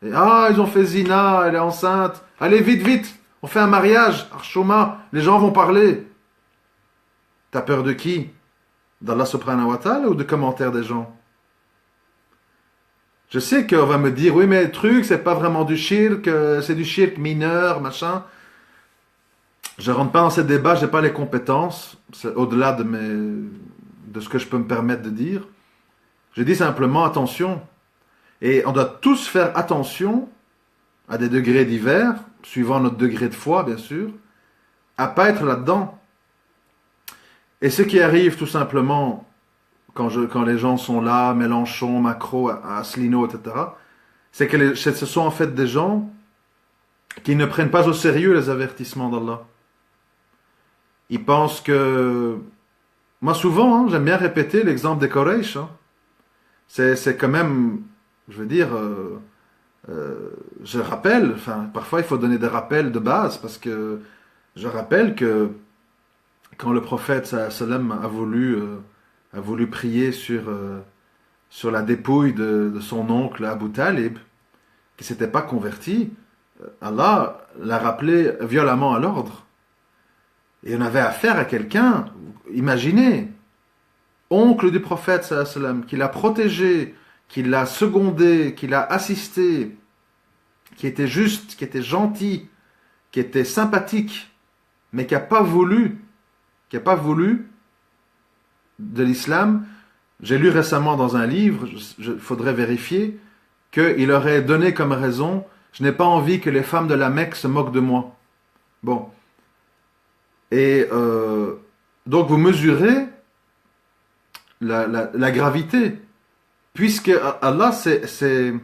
Et, ah, ils ont fait zina, elle est enceinte. Allez, vite, vite, on fait un mariage. Arshoma, les gens vont parler. T'as peur de qui? D'Allah subhanahu wa ta'ala ou de commentaires des gens? Je sais qu'on va me dire, oui, mais le truc, c'est pas vraiment du shirk, c'est du shirk mineur, machin. Je rentre pas dans ces débats, j'ai pas les compétences, c'est au-delà de ce que je peux me permettre de dire. Je dis simplement attention. Et on doit tous faire attention à des degrés divers, suivant notre degré de foi, bien sûr, à pas être là-dedans. Et ce qui arrive tout simplement quand les gens sont là, Mélenchon, Macron, Asselineau, etc., c'est que ce sont en fait des gens qui ne prennent pas au sérieux les avertissements d'Allah. Ils pensent que... Moi souvent, hein, j'aime bien répéter l'exemple des Quraysh. Hein. C'est quand même, je veux dire, je rappelle, enfin parfois il faut donner des rappels de base, parce que je rappelle que quand le prophète sallam a voulu prier sur sur la dépouille de son oncle Abu Talib, qui ne s'était pas converti, Allah l'a rappelé violemment à l'ordre. Et on avait affaire à quelqu'un, imaginez, oncle du prophète, sallallahu alayhi wa sallam, qui l'a protégé, qui l'a secondé, qui l'a assisté, qui était juste, qui était gentil, qui était sympathique, mais qui n'a pas voulu de l'islam. J'ai lu récemment dans un livre, il faudrait vérifier, qu'il aurait donné comme raison: je n'ai pas envie que les femmes de la Mecque se moquent de moi. Bon. Et donc vous mesurez la gravité, puisque Allah s'est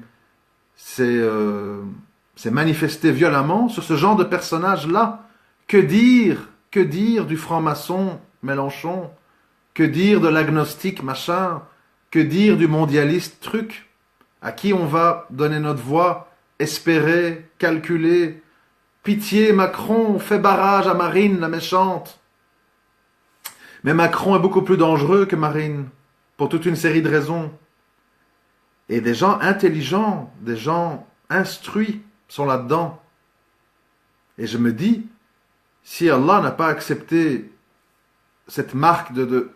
manifesté violemment sur ce genre de personnage-là. Que dire du franc-maçon Mélenchon? Que dire de l'agnostique machin? Que dire du mondialiste truc? À qui on va donner notre voix? Espérer, calculer? Pitié, Macron, fais barrage à Marine, la méchante. Mais Macron est beaucoup plus dangereux que Marine, pour toute une série de raisons. Et des gens intelligents, des gens instruits sont là-dedans. Et je me dis, si Allah n'a pas accepté cette marque de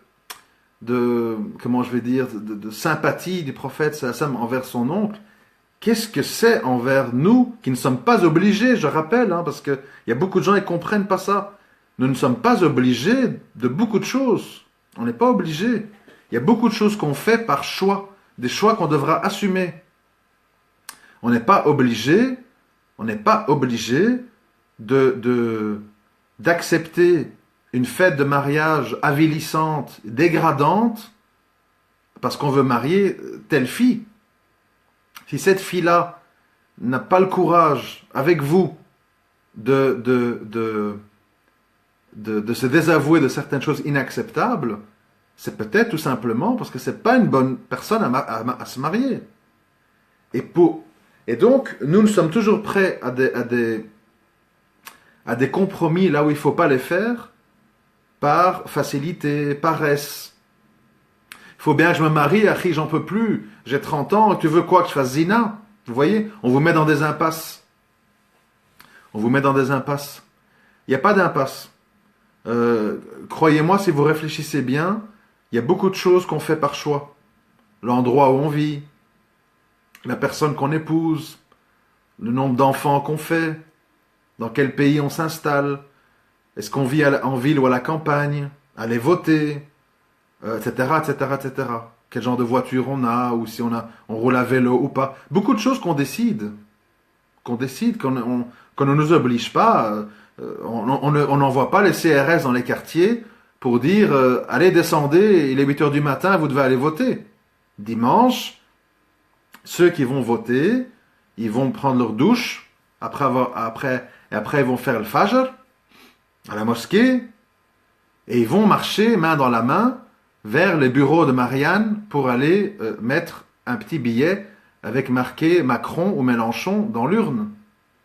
comment je vais dire, de sympathie du prophète sallallahu alayhi wa sallam envers son oncle, qu'est-ce que c'est envers nous qui ne sommes pas obligés, je rappelle, parce qu'il y a beaucoup de gens qui ne comprennent pas ça. Nous ne sommes pas obligés de beaucoup de choses. On n'est pas obligés. Il y a beaucoup de choses qu'on fait par choix, des choix qu'on devra assumer. On n'est pas obligé d'accepter une fête de mariage avilissante, dégradante, parce qu'on veut marier telle fille. Si cette fille-là n'a pas le courage, avec vous, de se désavouer de certaines choses inacceptables, c'est peut-être tout simplement parce que c'est pas une bonne personne à se marier. Et donc, nous sommes toujours prêts à des compromis là où il ne faut pas les faire, par facilité, paresse. Il faut bien que je me marie, Akhi, j'en peux plus. J'ai 30 ans, tu veux quoi, que je fasse zina? Vous voyez, on vous met dans des impasses. On vous met dans des impasses. Il n'y a pas d'impasse. Croyez-moi, si vous réfléchissez bien, il y a beaucoup de choses qu'on fait par choix. L'endroit où on vit, la personne qu'on épouse, le nombre d'enfants qu'on fait, dans quel pays on s'installe, est-ce qu'on vit en ville ou à la campagne, aller voter, etc., etc., etc. Quel genre de voiture on a, ou si on roule à vélo ou pas. Beaucoup de choses qu'on décide, qu'on ne nous oblige pas. On n'envoie pas les CRS dans les quartiers pour dire allez, descendez, il est 8 heures du matin, vous devez aller voter. Dimanche, ceux qui vont voter, ils vont prendre leur douche, après ils vont faire le fajr à la mosquée, et ils vont marcher main dans la main vers les bureaux de Marianne pour aller mettre un petit billet avec marqué Macron ou Mélenchon dans l'urne.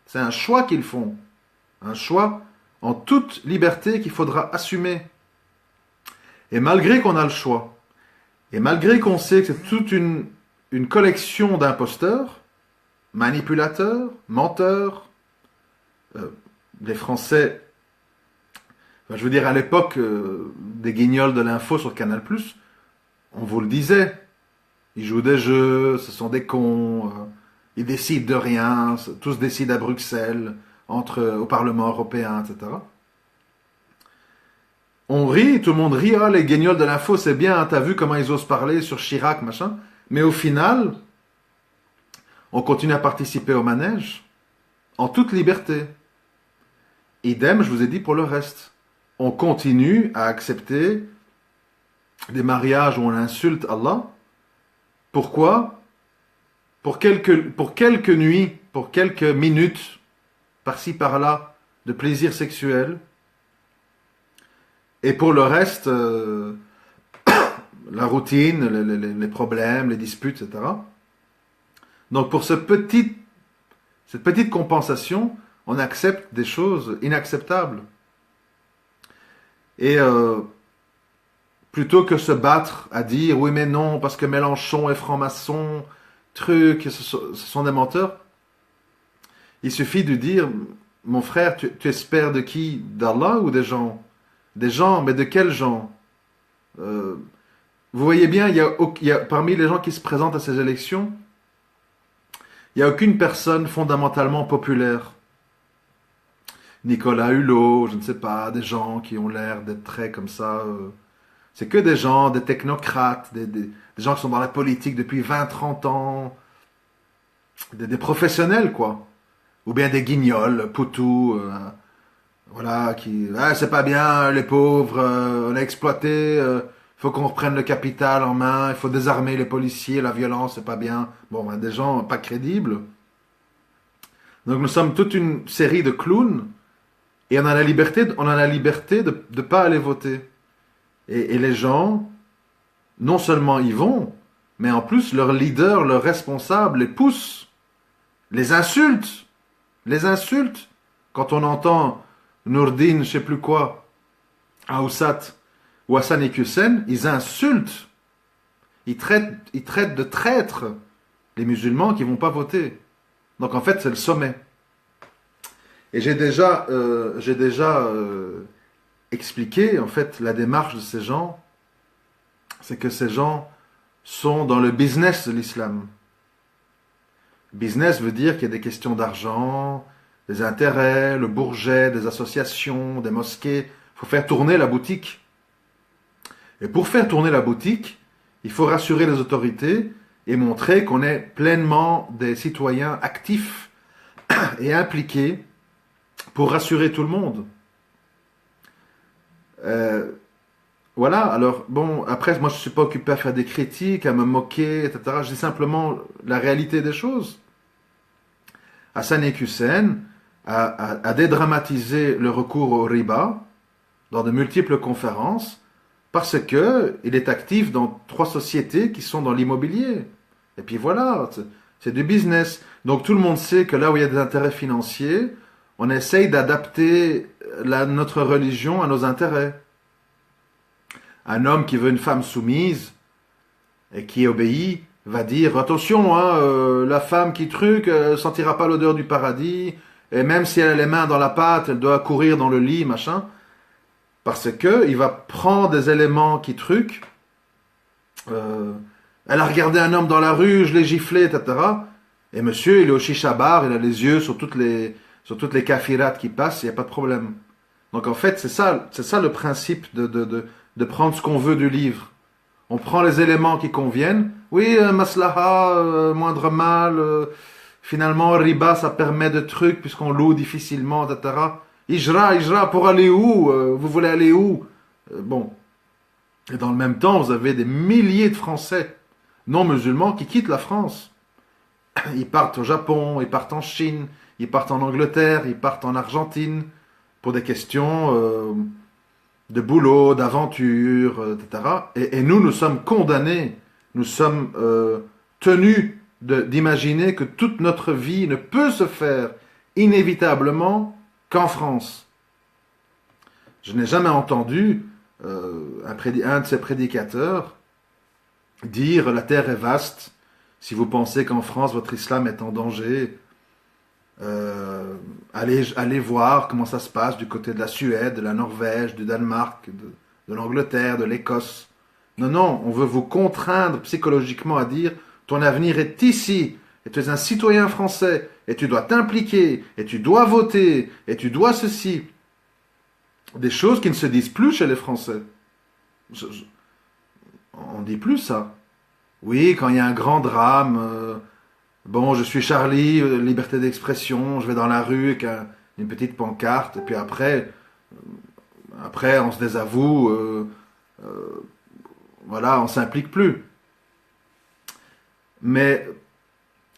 C'est un choix qu'ils font. Un choix en toute liberté qu'il faudra assumer. Et malgré qu'on a le choix, et malgré qu'on sait que c'est toute une collection d'imposteurs, manipulateurs, menteurs, les Français, je veux dire à l'époque des guignols de l'info sur Canal+, on vous le disait, ils jouent des jeux, ce sont des cons, ils décident de rien, tous décident à Bruxelles, au Parlement européen, etc. On rit, tout le monde rit, les guignols de l'info, c'est bien, t'as vu comment ils osent parler sur Chirac, machin. Mais au final, on continue à participer au manège, en toute liberté. Idem, je vous ai dit pour le reste. On continue à accepter des mariages où on insulte Allah. Pourquoi? Pour quelques nuits, pour quelques minutes, par-ci par-là, de plaisir sexuel. Et pour le reste, la routine, les problèmes, les disputes, etc. Donc pour cette petite compensation, on accepte des choses inacceptables. Et plutôt que se battre à dire oui mais non, parce que Mélenchon est franc-maçon, truc, ce sont des menteurs. Il suffit de dire, mon frère, tu espères de qui? D'Allah ou des gens? Des gens, mais de quels gens? Euh, Vous voyez bien, parmi les gens qui se présentent à ces élections, il n'y a aucune personne fondamentalement populaire. Nicolas Hulot, je ne sais pas, des gens qui ont l'air d'être très comme ça. C'est que des gens, des technocrates, des gens qui sont dans la politique depuis 20, 30 ans, des professionnels, quoi. Ou bien des guignols, Poutou, voilà, c'est pas bien, les pauvres, on est exploité, faut qu'on reprenne le capital en main, il faut désarmer les policiers, la violence, c'est pas bien. Bon, ben, des gens pas crédibles. Donc nous sommes toute une série de clowns et on a la liberté de ne pas aller voter. Et les gens, non seulement y vont, mais en plus leurs leaders, leurs responsables les poussent, les insultent, les insultent. Quand on entend Nourdine, je sais plus quoi, Aoussat ou Hassan Iqiyoussen, ils insultent, ils traitent de traîtres les musulmans qui vont pas voter. Donc en fait, c'est le sommet. Et j'ai déjà expliqué en fait la démarche de ces gens, c'est que ces gens sont dans le business de l'islam. Business veut dire qu'il y a des questions d'argent, des intérêts, le bourget, des associations, des mosquées. Il faut faire tourner la boutique. Et pour faire tourner la boutique, il faut rassurer les autorités et montrer qu'on est pleinement des citoyens actifs et impliqués pour rassurer tout le monde. Voilà, alors bon, après, moi je ne suis pas occupé à faire des critiques, à me moquer, etc. Je dis simplement la réalité des choses. Hassan Iqiyoussen a dédramatisé le recours au riba dans de multiples conférences parce que il est actif dans 3 sociétés qui sont dans l'immobilier. Et puis voilà, c'est du business. Donc tout le monde sait que là où il y a des intérêts financiers, on essaye d'adapter notre religion à nos intérêts. Un homme qui veut une femme soumise et qui obéit va dire attention, hein, la femme qui sentira pas l'odeur du paradis, et même si elle a les mains dans la pâte, elle doit courir dans le lit, machin, parce que il va prendre des éléments qui elle a regardé un homme dans la rue, je l'ai giflé, etc. Et monsieur, il est au chicha bar, il a les yeux sur toutes les kafirates qui passent, il n'y a pas de problème. Donc en fait, c'est ça le principe de prendre ce qu'on veut du livre. On prend les éléments qui conviennent. Oui, maslaha, moindre mal. Finalement, riba, ça permet de trucs puisqu'on loue difficilement, etc. Ijra, pour aller où? Vous voulez aller où? Bon. Et dans le même temps, vous avez des milliers de Français non musulmans qui quittent la France. Ils partent au Japon, ils partent en Chine, ils partent en Angleterre, ils partent en Argentine pour des questions de boulot, d'aventure, etc. Et nous sommes condamnés, nous sommes tenus d'imaginer que toute notre vie ne peut se faire inévitablement qu'en France. Je n'ai jamais entendu un de ces prédicateurs dire la terre est vaste, si vous pensez qu'en France votre islam est en danger, allez voir comment ça se passe du côté de la Suède, de la Norvège, du Danemark, de l'Angleterre, de l'Écosse. Non, on veut vous contraindre psychologiquement à dire ton avenir est ici, et tu es un citoyen français, et tu dois t'impliquer, et tu dois voter, et tu dois ceci. Des choses qui ne se disent plus chez les Français. On ne dit plus ça. Oui, quand il y a un grand drame, bon, je suis Charlie, liberté d'expression, je vais dans la rue avec une petite pancarte, et puis après on se désavoue, voilà, on s'implique plus. Mais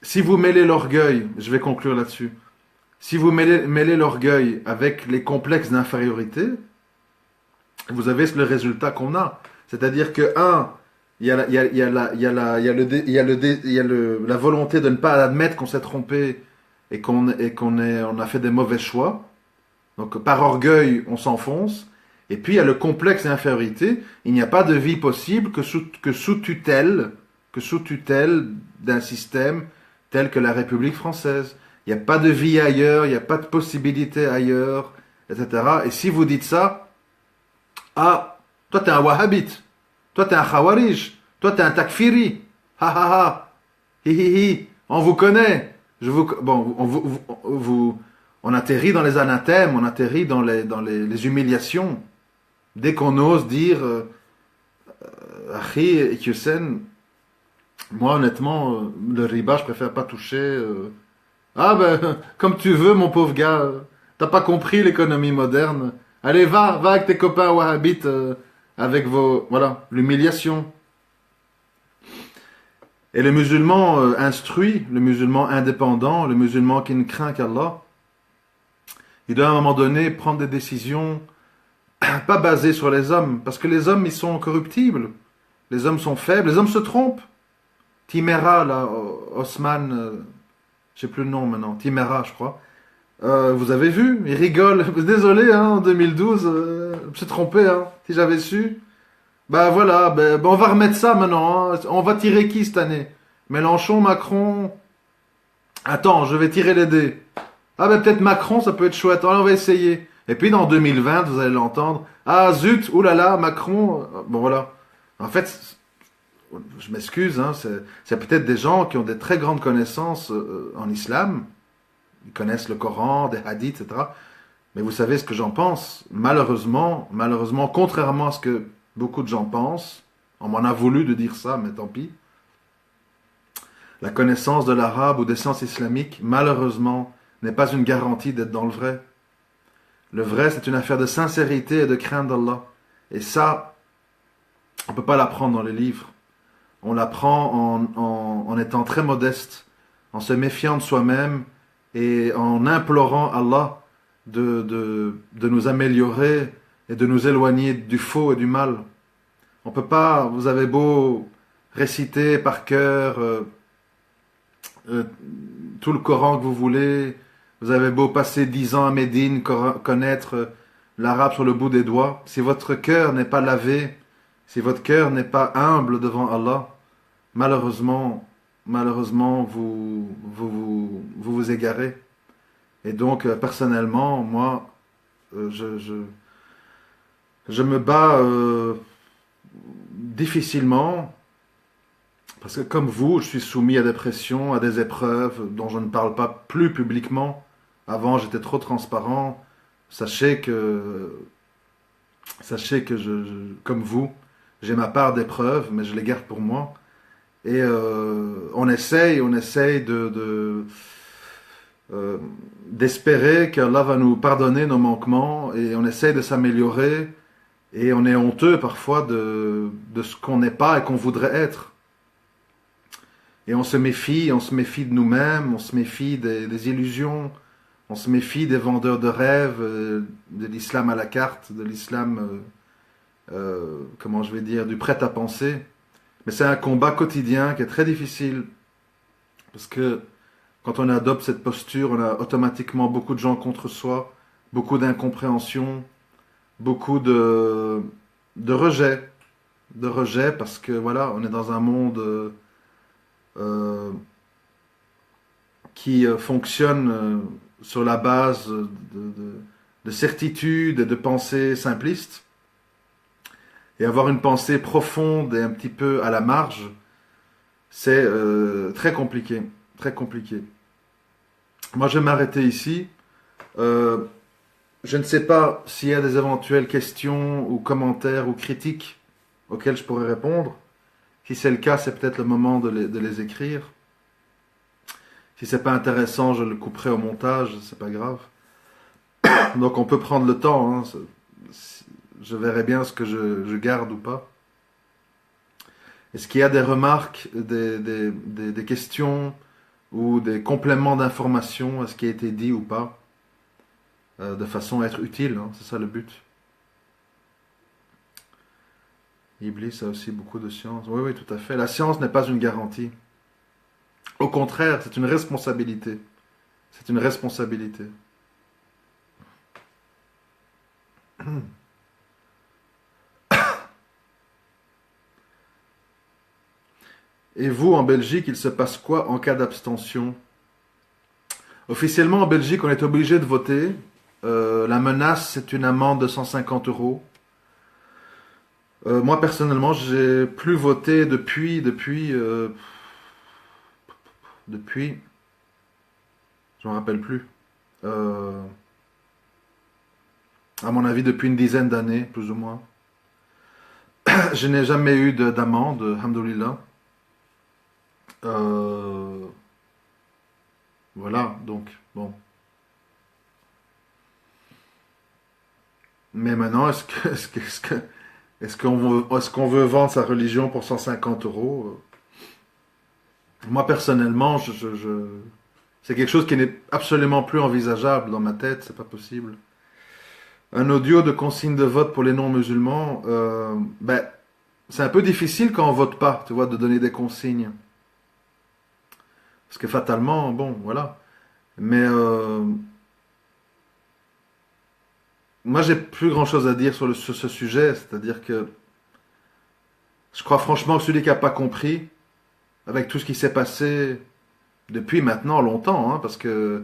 si vous mêlez l'orgueil, je vais conclure là-dessus, si vous mêlez l'orgueil avec les complexes d'infériorité, vous avez le résultat qu'on a. C'est-à-dire que, il y a la volonté de ne pas admettre qu'on s'est trompé et on a fait des mauvais choix. Donc par orgueil, on s'enfonce. Et puis il y a le complexe d'infériorité. Il n'y a pas de vie possible que sous tutelle d'un système tel que la République française. Il n'y a pas de vie ailleurs, il n'y a pas de possibilité ailleurs, etc. Et si vous dites ça, ah, toi t'es un wahhabite, toi t'es un khawarij, toi t'es un takfiri, ha ha ha, hi hi hi, on vous connaît. Bon, on atterrit dans les anathèmes, on atterrit dans les humiliations. Dès qu'on ose dire, Akhi et Hussein, moi honnêtement, le riba, je préfère pas toucher. Ah ben, comme tu veux, mon pauvre gars, t'as pas compris l'économie moderne. Allez, va avec tes copains wahhabites, avec voilà, l'humiliation. Et le musulman instruit, le musulman indépendant, le musulman qui ne craint qu'Allah, il doit à un moment donné prendre des décisions pas basées sur les hommes, parce que les hommes, ils sont corruptibles. Les hommes sont faibles, les hommes se trompent. Timera, là, Osman, je sais plus le nom maintenant, Timera, je crois. Vous avez vu, il rigole. Désolé, hein, en 2012, je me suis trompé, hein, si j'avais su. Bah voilà, on va remettre ça maintenant, hein. On va tirer qui cette année? Mélenchon, Macron. Attends, je vais tirer les dés. Ah ben peut-être Macron, ça peut être chouette. Allez, on va essayer. Et puis dans 2020, vous allez l'entendre. Ah zut, oulala, Macron. Bon voilà. En fait, je m'excuse, hein, c'est peut-être des gens qui ont des très grandes connaissances en islam. Ils connaissent le Coran, des hadiths, etc. Mais vous savez ce que j'en pense. Malheureusement, contrairement à ce que beaucoup de gens pensent, on m'en a voulu de dire ça, mais tant pis. La connaissance de l'arabe ou des sciences islamiques, malheureusement, n'est pas une garantie d'être dans le vrai. Le vrai, c'est une affaire de sincérité et de crainte d'Allah. Et ça, on ne peut pas l'apprendre dans les livres. On l'apprend en étant très modeste, en se méfiant de soi-même et en implorant Allah de nous améliorer et de nous éloigner du faux et du mal. On peut pas, vous avez beau réciter par cœur tout le Coran que vous voulez, vous avez beau passer 10 ans à Médine, connaître l'arabe sur le bout des doigts, si votre cœur n'est pas lavé, si votre cœur n'est pas humble devant Allah, malheureusement, vous égarez. Et donc, personnellement, moi, je me bats difficilement, parce que comme vous, je suis soumis à des pressions, à des épreuves dont je ne parle pas plus publiquement. Avant, j'étais trop transparent. Sachez que comme vous, j'ai ma part d'épreuves, mais je les garde pour moi. Et on essaye d'espérer qu'Allah va nous pardonner nos manquements et on essaye de s'améliorer et on est honteux parfois de ce qu'on n'est pas et qu'on voudrait être. Et on se méfie de nous-mêmes, on se méfie des illusions, on se méfie des vendeurs de rêves, de l'islam à la carte, de l'islam, comment je vais dire, du prêt-à-penser. Mais c'est un combat quotidien qui est très difficile, parce que quand on adopte cette posture, on a automatiquement beaucoup de gens contre soi, beaucoup d'incompréhension, beaucoup de rejet, parce que voilà, on est dans un monde qui fonctionne sur la base de certitudes et de pensées simplistes. Et avoir une pensée profonde et un petit peu à la marge, c'est très compliqué, très compliqué. Moi, je vais m'arrêter ici. Je ne sais pas s'il y a des éventuelles questions ou commentaires ou critiques auxquelles je pourrais répondre. Si c'est le cas, c'est peut-être le moment de les écrire. Si c'est pas intéressant, je le couperai au montage, c'est pas grave. Donc on peut prendre le temps, hein. Je verrai bien ce que je garde ou pas. Est-ce qu'il y a des remarques, des questions ou des compléments d'informations à ce qui a été dit ou pas, de façon à être utile, hein, c'est ça le but. Iblis a aussi beaucoup de science. Oui, oui, tout à fait. La science n'est pas une garantie. Au contraire, c'est une responsabilité. C'est une responsabilité. Et vous, en Belgique, il se passe quoi en cas d'abstention? Officiellement, en Belgique, on est obligé de voter. La menace, c'est une amende de 150 euros. Moi, personnellement, j'ai plus voté depuis, je me rappelle plus. Euh, à mon avis, depuis une dizaine d'années, plus ou moins. Je n'ai jamais eu d'amende, alhamdoulilah. Euh, voilà, donc, bon. Mais maintenant, est-ce qu'on veut vendre sa religion pour 150 euros? Moi, personnellement, c'est quelque chose qui n'est absolument plus envisageable dans ma tête, c'est pas possible. Un audio de consigne de vote pour les non-musulmans, ben, c'est un peu difficile quand on vote pas, tu vois, de donner des consignes. Parce que fatalement, bon, voilà. Mais moi, j'ai plus grand-chose à dire sur ce sujet, c'est-à-dire que je crois franchement que celui qui n'a pas compris, avec tout ce qui s'est passé depuis maintenant longtemps, hein, parce que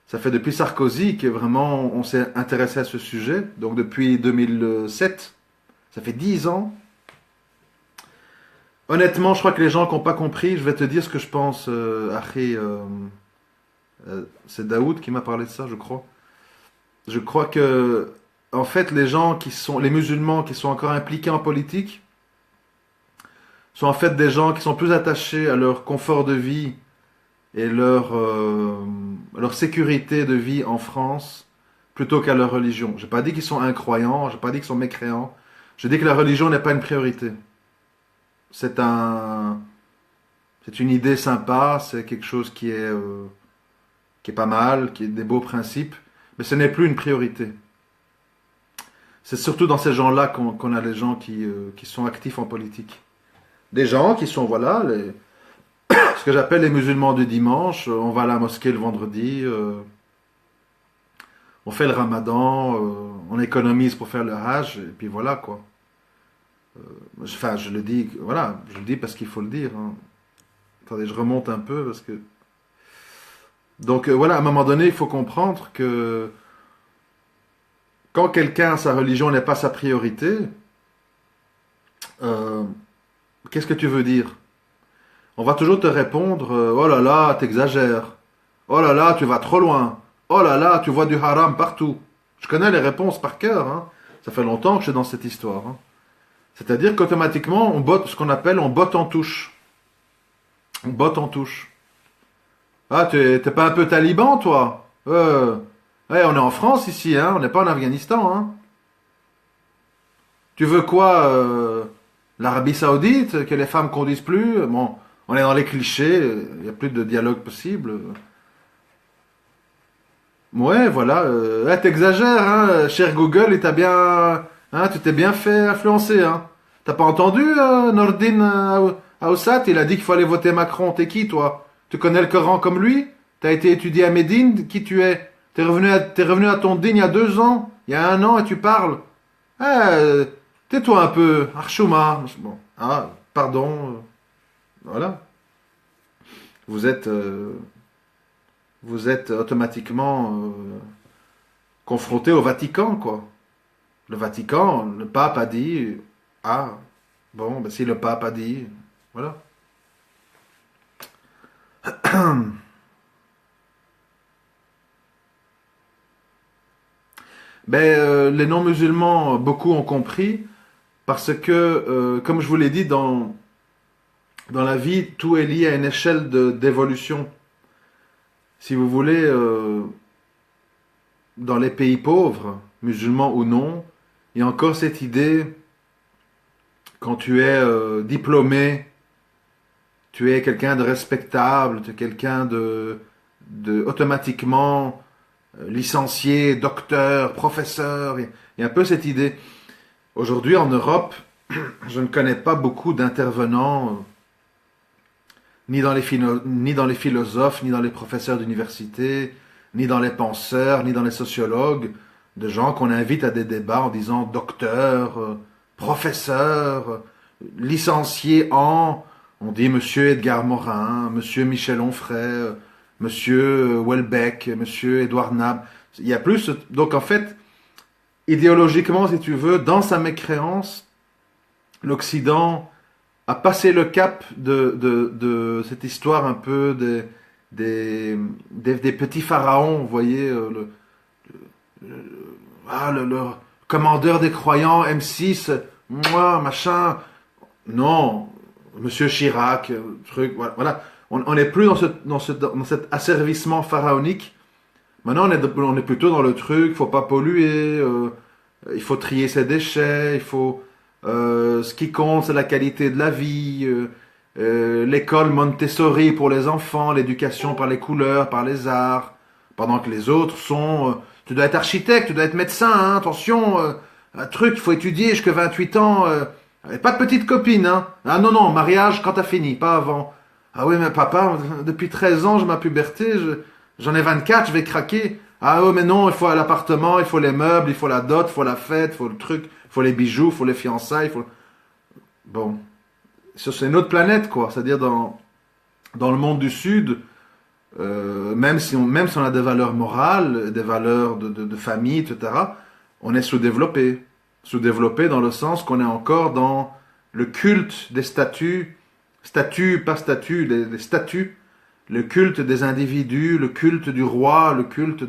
ça fait depuis Sarkozy que vraiment on s'est intéressé à ce sujet, donc depuis 2007, ça fait 10 ans. Honnêtement, je crois que les gens qui n'ont pas compris, je vais te dire ce que je pense, Akhi, c'est Daoud qui m'a parlé de ça, je crois. Je crois que, en fait, les musulmans qui sont encore impliqués en politique, sont en fait des gens qui sont plus attachés à leur confort de vie et leur sécurité de vie en France plutôt qu'à leur religion. J'ai pas dit qu'ils sont incroyants, j'ai pas dit qu'ils sont mécréants. Je dis que la religion n'est pas une priorité. C'est un, c'est une idée sympa, c'est quelque chose qui est pas mal, qui est des beaux principes, mais ce n'est plus une priorité. C'est surtout dans ces gens-là qu'on a les gens qui sont actifs en politique. Des gens qui sont, voilà, ce que j'appelle les musulmans du dimanche. On va à la mosquée le vendredi, on fait le ramadan, on économise pour faire le hajj, et puis voilà quoi. Enfin, je le dis, voilà, je le dis parce qu'il faut le dire, hein. Attendez, je remonte un peu parce que. Donc voilà, à un moment donné, il faut comprendre que quand quelqu'un, sa religion n'est pas sa priorité, euh, qu'est-ce que tu veux dire? On va toujours te répondre, oh là là, t'exagères. Oh là là, tu vas trop loin. Oh là là, tu vois du haram partout. Je connais les réponses par cœur, hein. Ça fait longtemps que je suis dans cette histoire, hein. C'est-à-dire qu'automatiquement, on botte ce qu'on appelle, on botte en touche. On botte en touche. Ah, t'es pas un peu taliban, toi? Ouais, on est en France ici, hein. On n'est pas en Afghanistan, hein. Tu veux quoi, l'Arabie Saoudite, que les femmes conduisent plus? Bon, on est dans les clichés, il n'y a plus de dialogue possible. Ouais, voilà. T'exagères, hein. Cher Google, il t'a bien, hein, tu t'es bien fait influencer, hein. T'as pas entendu, Nordin Aoussat, il a dit qu'il fallait voter Macron. T'es qui, toi? Tu connais le Coran comme lui? T'as été étudié à Médine? Qui tu es? T'es revenu à ton dîne il y a 2 ans? Il y a 1 an et tu parles? Euh, Tais-toi un peu, Archouma. Bon, ah, pardon. Voilà. Vous êtes, euh, vous êtes automatiquement confronté au Vatican, quoi. Le Vatican, le pape a dit, ah, bon, ben si le pape a dit, voilà. Ben, les non-musulmans, beaucoup ont compris, parce que, comme je vous l'ai dit, dans la vie, tout est lié à une échelle d'évolution. Si vous voulez, dans les pays pauvres, musulmans ou non, il y a encore cette idée, quand tu es diplômé, tu es quelqu'un de respectable, tu es quelqu'un automatiquement licencié, docteur, professeur. Il y a un peu cette idée. Aujourd'hui, en Europe, je ne connais pas beaucoup d'intervenants, ni dans les philosophes, ni dans les professeurs d'université, ni dans les penseurs, ni dans les sociologues, de gens qu'on invite à des débats en disant docteur, professeur, licencié en, On dit Monsieur Edgar Morin, Monsieur Michel Onfray, Monsieur Welbeck, Monsieur Édouard Nab. Il y a plus. Donc en fait, idéologiquement, si tu veux, dans sa mécréance, l'Occident a passé le cap de cette histoire un peu des petits pharaons, vous voyez, le commandeur des croyants, M6, moi, machin. Non, Monsieur Chirac, truc, voilà. On n'est plus dans cet asservissement pharaonique. Maintenant, on est plutôt dans le truc, il faut pas polluer, il faut trier ses déchets, ce qui compte, c'est la qualité de la vie, l'école Montessori pour les enfants, l'éducation par les couleurs, par les arts, pendant que les autres sont, tu dois être architecte, tu dois être médecin, hein, attention, un truc, il faut étudier jusqu'à 28 ans, et pas de petite copine, hein. Ah non, non, mariage quand t'as fini, pas avant. Ah oui, mais papa, depuis 13 ans, j'ai ma puberté, j'en ai 24, je vais craquer. Ah oui, mais non, il faut l'appartement, il faut les meubles, il faut la dot, il faut la fête, il faut le truc, il faut les bijoux, il faut les fiançailles, il faut... Bon, c'est une autre planète, quoi. C'est-à-dire dans le monde du Sud, même si on a des valeurs morales, des valeurs de famille, etc., on est sous-développé. Sous-développé dans le sens qu'on est encore dans le culte des statuts, pas statuts, les statuts, le culte des individus, le culte du roi, le culte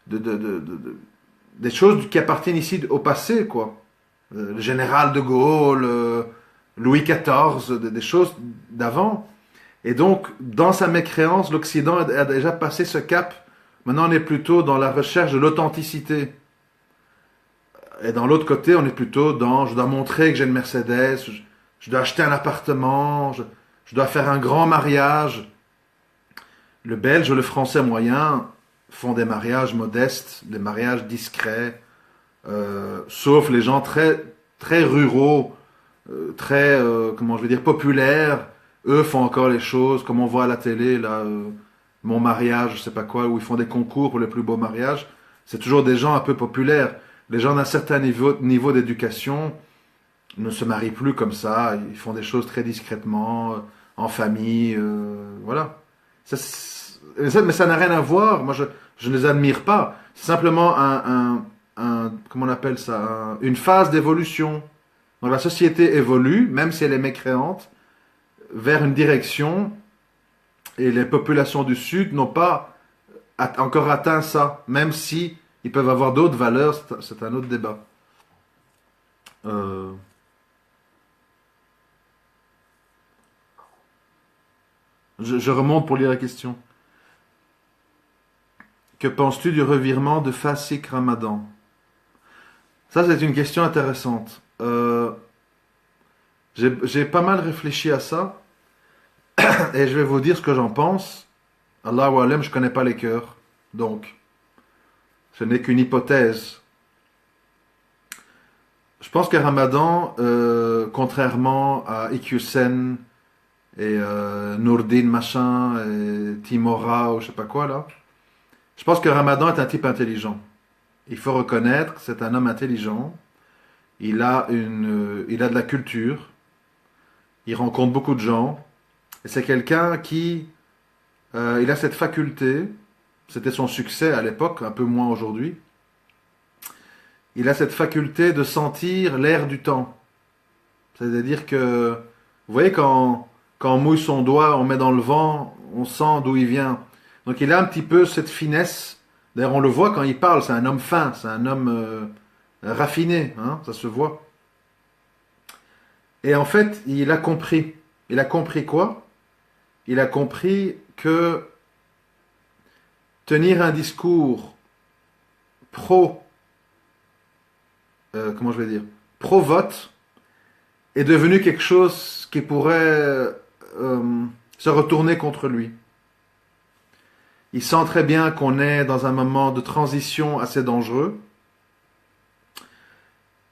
des choses qui appartiennent ici au passé, quoi. Le général de Gaulle, Louis XIV, des choses d'avant. Et donc, dans sa mécréance, l'Occident a déjà passé ce cap. Maintenant, on est plutôt dans la recherche de l'authenticité. Et dans l'autre côté, on est plutôt dans, je dois montrer que j'ai une Mercedes, je dois acheter un appartement, je dois faire un grand mariage. Le Belge ou le Français moyen font des mariages modestes, des mariages discrets, sauf les gens très, très ruraux, très, comment je vais dire, populaires. Eux font encore les choses, comme on voit à la télé, là, mon mariage, je sais pas quoi, où ils font des concours pour les plus beaux mariages. C'est toujours des gens un peu populaires. Les gens d'un certain niveau d'éducation ne se marient plus comme ça. Ils font des choses très discrètement, en famille, voilà. Mais ça n'a rien à voir. Moi, je ne les admire pas. C'est simplement comment on appelle ça, une phase d'évolution. Donc la société évolue, même si elle est mécréante, vers une direction, et les populations du Sud n'ont pas encore atteint ça, même si ils peuvent avoir d'autres valeurs, c'est un autre débat. Je remonte pour lire la question. Que penses-tu du revirement de Fasik Ramadan? Ça, c'est une question intéressante. J'ai pas mal réfléchi à ça, et je vais vous dire ce que j'en pense. Allahu Alem, je connais pas les cœurs, donc ce n'est qu'une hypothèse. Je pense que Ramadan, contrairement à Iqiyoussen et Nourdine machin, et Timora ou je sais pas quoi là, je pense que Ramadan est un type intelligent. Il faut reconnaître que c'est un homme intelligent. Il a de la culture. Il rencontre beaucoup de gens. Et c'est quelqu'un qui, il a cette faculté. C'était son succès à l'époque, un peu moins aujourd'hui. Il a cette faculté de sentir l'air du temps. C'est-à-dire que, vous voyez, quand on mouille son doigt, on met dans le vent, on sent d'où il vient. Donc il a un petit peu cette finesse. D'ailleurs, on le voit quand il parle, c'est un homme fin, c'est un homme raffiné, hein, ça se voit. Et en fait, il a compris. Il a compris quoi? Il a compris que tenir un discours pro, comment je vais dire, pro-vote, est devenu quelque chose qui pourrait se retourner contre lui. Il sent très bien qu'on est dans un moment de transition assez dangereux.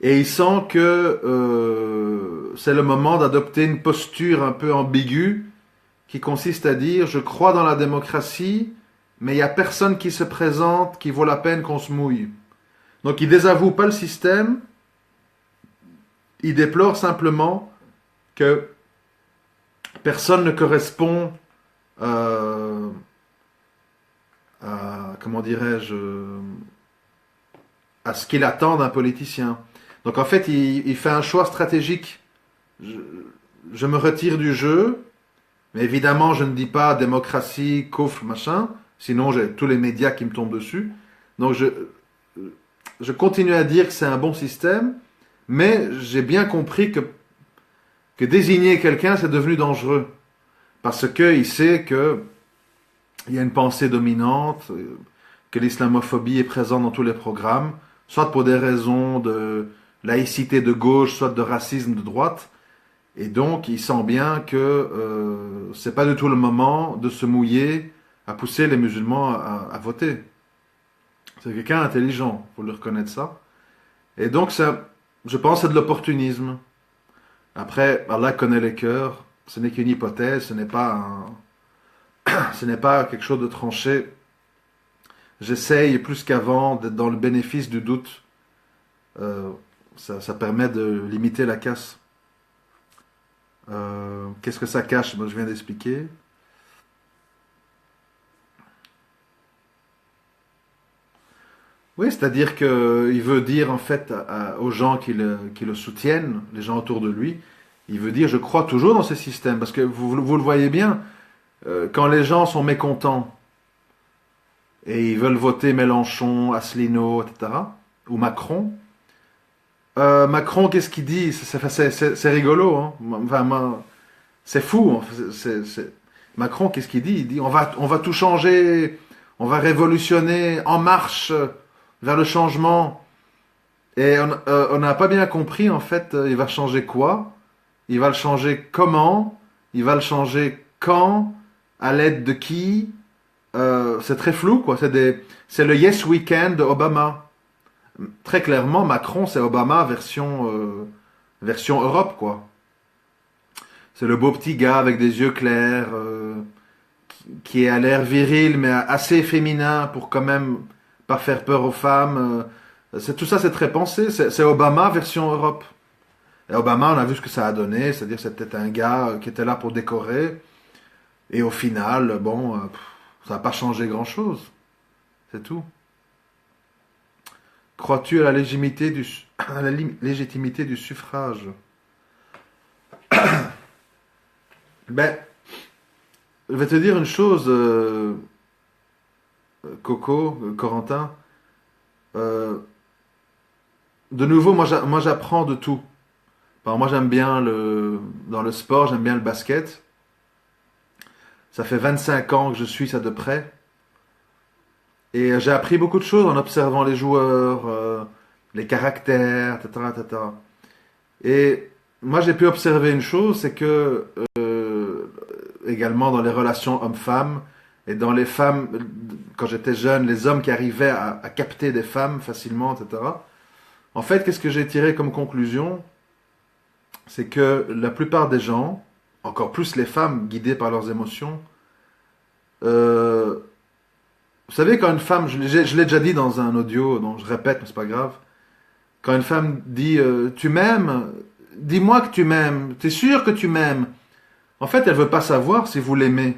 Et il sent que c'est le moment d'adopter une posture un peu ambiguë qui consiste à dire « Je crois dans la démocratie, mais il n'y a personne qui se présente qui vaut la peine qu'on se mouille. » Donc il désavoue pas le système, il déplore simplement que personne ne correspond comment dirais-je, à ce qu'il attend d'un politicien. Donc en fait, il fait un choix stratégique. Je, je me retire du jeu, mais évidemment, je ne dis pas démocratie, coffre, machin, sinon j'ai tous les médias qui me tombent dessus. Donc je continue à dire que c'est un bon système, mais j'ai bien compris que désigner quelqu'un, c'est devenu dangereux. Parce qu'il sait que il y a une pensée dominante, que l'islamophobie est présente dans tous les programmes, soit pour des raisons de laïcité de gauche, soit de racisme de droite. Et donc, il sent bien que c'est pas du tout le moment de se mouiller à pousser les musulmans à voter. C'est quelqu'un d'intelligent, faut le reconnaître ça. Et donc, ça, je pense, c'est de l'opportunisme. Après, Allah connaît les cœurs. Ce n'est qu'une hypothèse, ce n'est pas quelque chose de tranché. J'essaye plus qu'avant d'être dans le bénéfice du doute. Ça permet de limiter la casse. Qu'est-ce que ça cache? Moi, je viens d'expliquer. Oui, c'est-à-dire qu'il veut dire en fait aux gens qui le soutiennent, les gens autour de lui, il veut dire je crois toujours dans ce système. Parce que vous le voyez bien, quand les gens sont mécontents et ils veulent voter Mélenchon, Asselineau, etc., ou Macron, Macron, qu'est-ce qu'il dit? C'est rigolo, hein. Enfin, c'est fou, hein. Macron, qu'est-ce qu'il dit? Il dit on va tout changer, on va révolutionner en marche vers le changement. Et on n'a pas bien compris, en fait, il va changer quoi? Il va le changer comment? Il va le changer quand? À l'aide de qui? C'est très flou, quoi. C'est le Yes We Can de Obama. Très clairement, Macron, c'est Obama version Europe, quoi. C'est le beau petit gars avec des yeux clairs, qui a l'air viril, mais assez féminin pour quand même pas faire peur aux femmes. Tout ça, c'est très pensé. C'est Obama version Europe. Et Obama, on a vu ce que ça a donné, c'est-à-dire que c'était un gars qui était là pour décorer. Et au final, bon, ça n'a pas changé grand-chose. C'est tout. Crois-tu à la à la légitimité du suffrage? Ben, je vais te dire une chose, Coco, Corentin. Euh, de nouveau, moi j'apprends de tout. Enfin, moi j'aime bien dans le sport, j'aime bien le basket. Ça fait 25 ans que je suis ça de près. Et j'ai appris beaucoup de choses en observant les joueurs, les caractères, etc., etc. Et moi, j'ai pu observer une chose, c'est que également dans les relations hommes-femmes et dans les femmes, quand j'étais jeune, les hommes qui arrivaient à capter des femmes facilement, etc. En fait, qu'est-ce que j'ai tiré comme conclusion? C'est que la plupart des gens, encore plus les femmes guidées par leurs émotions, euh, vous savez, quand une femme, je l'ai déjà dit dans un audio, donc je répète, mais c'est pas grave. Quand une femme dit tu m'aimes, dis-moi que tu m'aimes, t'es sûr que tu m'aimes. En fait, elle veut pas savoir si vous l'aimez.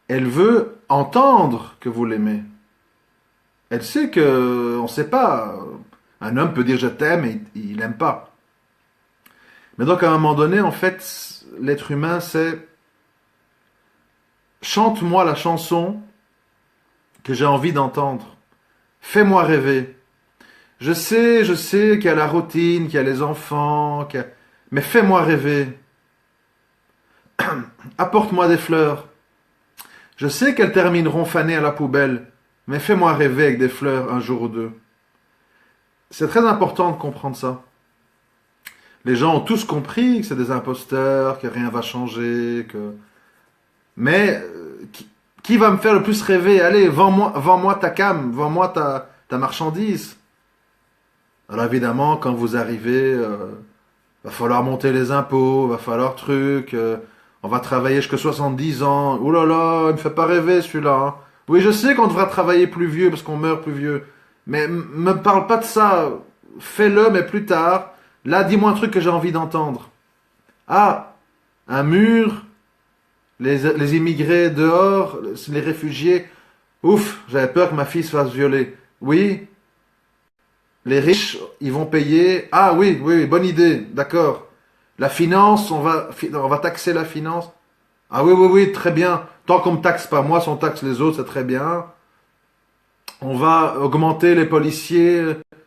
Elle veut entendre que vous l'aimez. Elle sait que, on sait pas, un homme peut dire je t'aime et il n'aime pas. Mais donc à un moment donné, en fait, l'être humain, c'est chante-moi la chanson que j'ai envie d'entendre. Fais-moi rêver. Je sais qu'il y a la routine, qu'il y a les enfants, mais fais-moi rêver. Apporte-moi des fleurs. Je sais qu'elles termineront fanées à la poubelle, mais fais-moi rêver avec des fleurs un jour ou deux. C'est très important de comprendre ça. Les gens ont tous compris que c'est des imposteurs, que rien va changer, Mais qui va me faire le plus rêver? Allez, vends-moi ta cam, vends-moi ta marchandise. Alors évidemment, quand vous arrivez, va falloir monter les impôts, va falloir truc, on va travailler jusqu'à 70 ans. Ouh là là, il me fait pas rêver celui-là, hein. Oui, je sais qu'on devra travailler plus vieux parce qu'on meurt plus vieux. Mais me parle pas de ça. Fais-le, mais plus tard. Là, dis-moi un truc que j'ai envie d'entendre. Ah, Un mur, les immigrés dehors, les réfugiés. Ouf, j'avais peur que ma fille se fasse violer. Oui, les riches, ils vont payer. Ah oui, oui, oui, bonne idée, d'accord. La finance, on va taxer la finance. Ah oui, oui, oui, très bien. Tant qu'on me taxe pas moi, si on taxe les autres, c'est très bien. On va augmenter les policiers.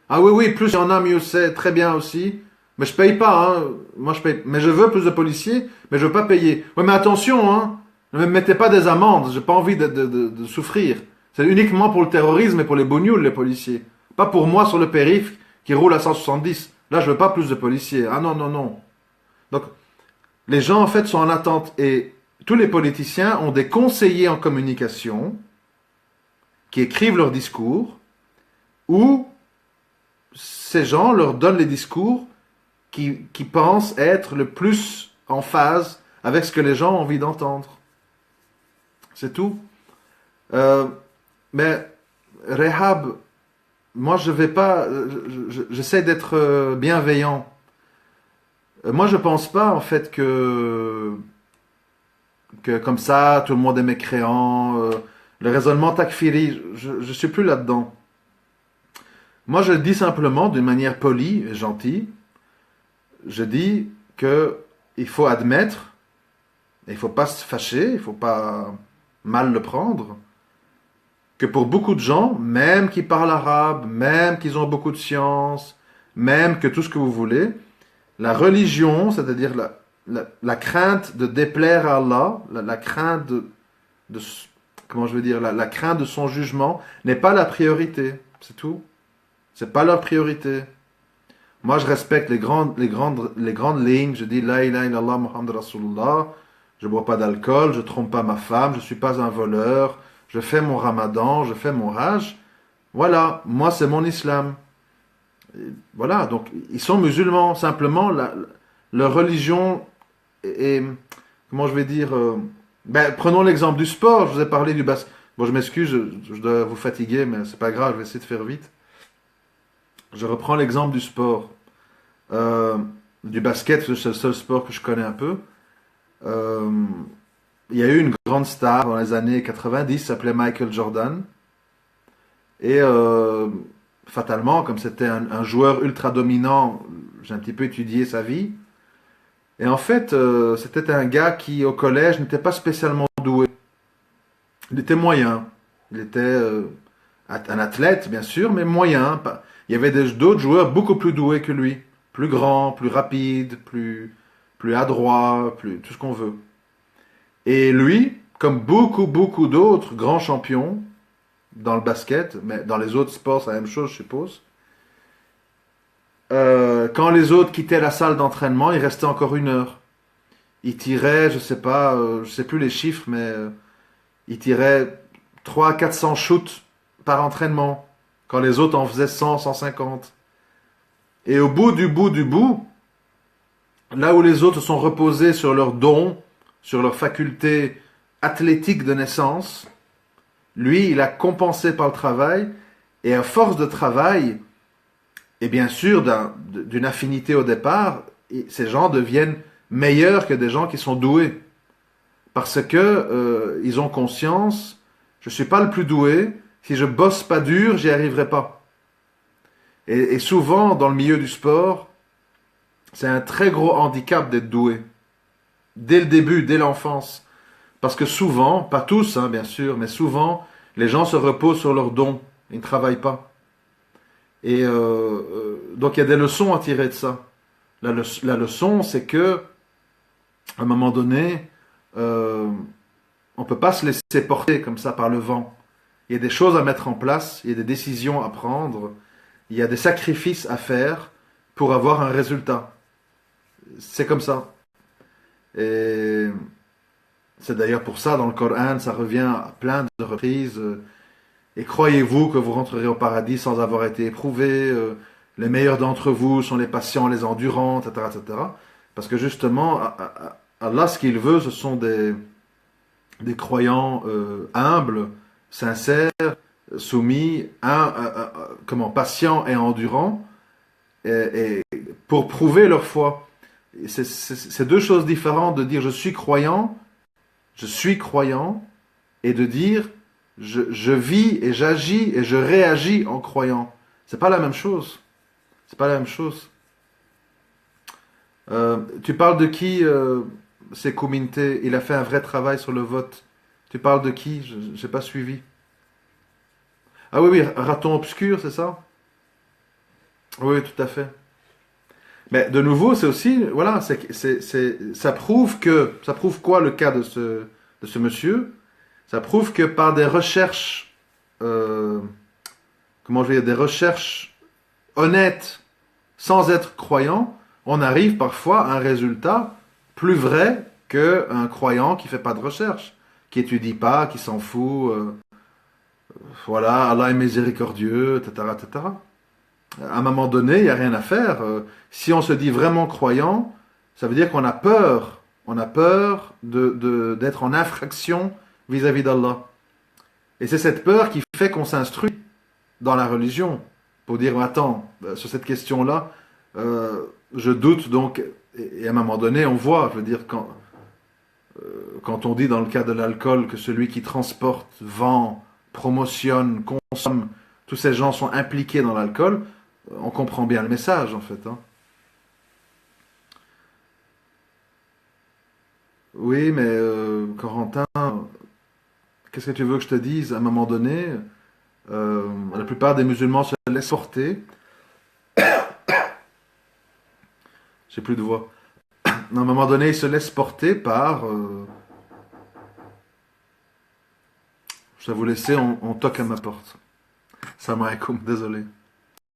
Ah oui, oui, plus il y en a, mieux c'est. Très bien aussi. Mais je paye pas, hein. Moi, je paye. Mais je veux plus de policiers, mais je veux pas payer. Oui, mais attention, hein. Ne me mettez pas des amendes. J'ai pas envie de souffrir. C'est uniquement pour le terrorisme et pour les bougnoules, les policiers. Pas pour moi sur le périph' qui roule à 170. Là, je veux pas plus de policiers. Ah non, non, non. Donc, les gens, en fait, sont en attente. Et tous les politiciens ont des conseillers en communication qui écrivent leurs discours, ou ces gens leur donnent les discours qui pensent être le plus en phase avec ce que les gens ont envie d'entendre. C'est tout. Euh, mais Rehab, moi je vais pas, j'essaie d'être bienveillant. Moi je pense pas en fait que comme ça tout le monde est mécréant. Le raisonnement takfiri, je suis plus là-dedans. Moi, je le dis simplement d'une manière polie et gentille. Je dis que il faut admettre, et il faut pas se fâcher, il faut pas mal le prendre, que pour beaucoup de gens, même qui parlent arabe, même qu'ils ont beaucoup de science, même que tout ce que vous voulez, la religion, c'est-à-dire la crainte de déplaire à Allah, la crainte de comment je veux dire, la crainte de son jugement n'est pas la priorité. C'est tout. C'est pas leur priorité. Moi, je respecte les grandes lignes. Je dis La ilaha illallah Muhammad Rasulullah. Je bois pas d'alcool, je trompe pas ma femme, je suis pas un voleur, je fais mon ramadan, je fais mon hajj. Voilà, moi, c'est mon islam. Et voilà, donc, ils sont musulmans. Simplement, leur religion est, comment je vais dire, prenons l'exemple du sport. Je vous ai parlé du basket. Bon, je m'excuse, je dois vous fatiguer, mais c'est pas grave, je vais essayer de faire vite. Je reprends l'exemple du sport. Euh, du basket, c'est le seul sport que je connais un peu. Euh, il y a eu une grande star dans les années 90, s'appelait Michael Jordan. Et fatalement, comme c'était un joueur ultra dominant, j'ai un petit peu étudié sa vie. Et en fait, c'était un gars qui, au collège, n'était pas spécialement doué. Il était moyen. Il était un athlète, bien sûr, mais moyen. Il y avait d'autres joueurs beaucoup plus doués que lui. Plus grands, plus rapides, plus adroits, plus tout ce qu'on veut. Et lui, comme beaucoup, beaucoup d'autres grands champions dans le basket, mais dans les autres sports, c'est la même chose, je suppose. Quand les autres quittaient la salle d'entraînement, il restait encore 1 heure. Il tirait, je sais pas, je sais plus les chiffres, mais il tirait 300 à 400 shoots par entraînement, quand les autres en faisaient 100, 150. Et au bout du bout du bout, là où les autres sont reposés sur leurs dons, sur leurs facultés athlétiques de naissance, lui, il a compensé par le travail, et à force de travail, et bien sûr d'une affinité au départ, ces gens deviennent meilleurs que des gens qui sont doués. Parce que ils ont conscience, je suis pas le plus doué, si je bosse pas dur, j'y arriverai pas. Et souvent, dans le milieu du sport, c'est un très gros handicap d'être doué. Dès le début, dès l'enfance. Parce que souvent, pas tous, hein, bien sûr, mais souvent, les gens se reposent sur leurs dons. Ils ne travaillent pas. Et donc, il y a des leçons à tirer de ça. La leçon, c'est que, à un moment donné, on peut pas se laisser porter comme ça par le vent. Il y a des choses à mettre en place, il y a des décisions à prendre, il y a des sacrifices à faire pour avoir un résultat. C'est comme ça. Et c'est d'ailleurs pour ça, dans le Coran, ça revient à plein de reprises. Et croyez-vous que vous rentrerez au paradis sans avoir été éprouvé. Les meilleurs d'entre vous sont les patients, les endurants, etc., etc. Parce que justement, Allah, ce qu'il veut, ce sont des croyants humbles, sincères, soumis, patients et endurants, et pour prouver leur foi. C'est deux choses différentes de dire je suis croyant, et de dire je vis et j'agis et je réagis en croyant. C'est pas la même chose. C'est pas la même chose. Tu parles de qui, Sekou Minte? Il a fait un vrai travail sur le vote. Tu parles de qui? Je n'ai pas suivi. Ah oui, oui, raton obscur, c'est ça? Oui, tout à fait. Mais de nouveau, c'est aussi, voilà, ça prouve quoi le cas de ce monsieur? Ça prouve que par des recherches, euh, comment je vais dire, des recherches honnêtes, sans être croyant, on arrive parfois à un résultat plus vrai qu'un croyant qui fait pas de recherche, qui étudie pas, qui s'en fout, voilà, Allah est miséricordieux, etc., etc. À un moment donné, il n'y a rien à faire. Si on se dit vraiment croyant, ça veut dire qu'on a peur. On a peur d'être en infraction vis-à-vis d'Allah. Et c'est cette peur qui fait qu'on s'instruit dans la religion. Pour dire, attends, sur cette question-là, je doute donc. Et à un moment donné, on voit, je veux dire, quand on dit dans le cas de l'alcool que celui qui transporte, vend, promotionne, consomme, tous ces gens sont impliqués dans l'alcool, on comprend bien le message en fait, hein. Oui, mais Corentin, qu'est-ce que tu veux que je te dise? À un moment donné, la plupart des musulmans se laissent porter. J'ai plus de voix. À un moment donné, ils se laissent porter par. Je vais vous laisser, on toque à ma porte. Salam alaikum, désolé.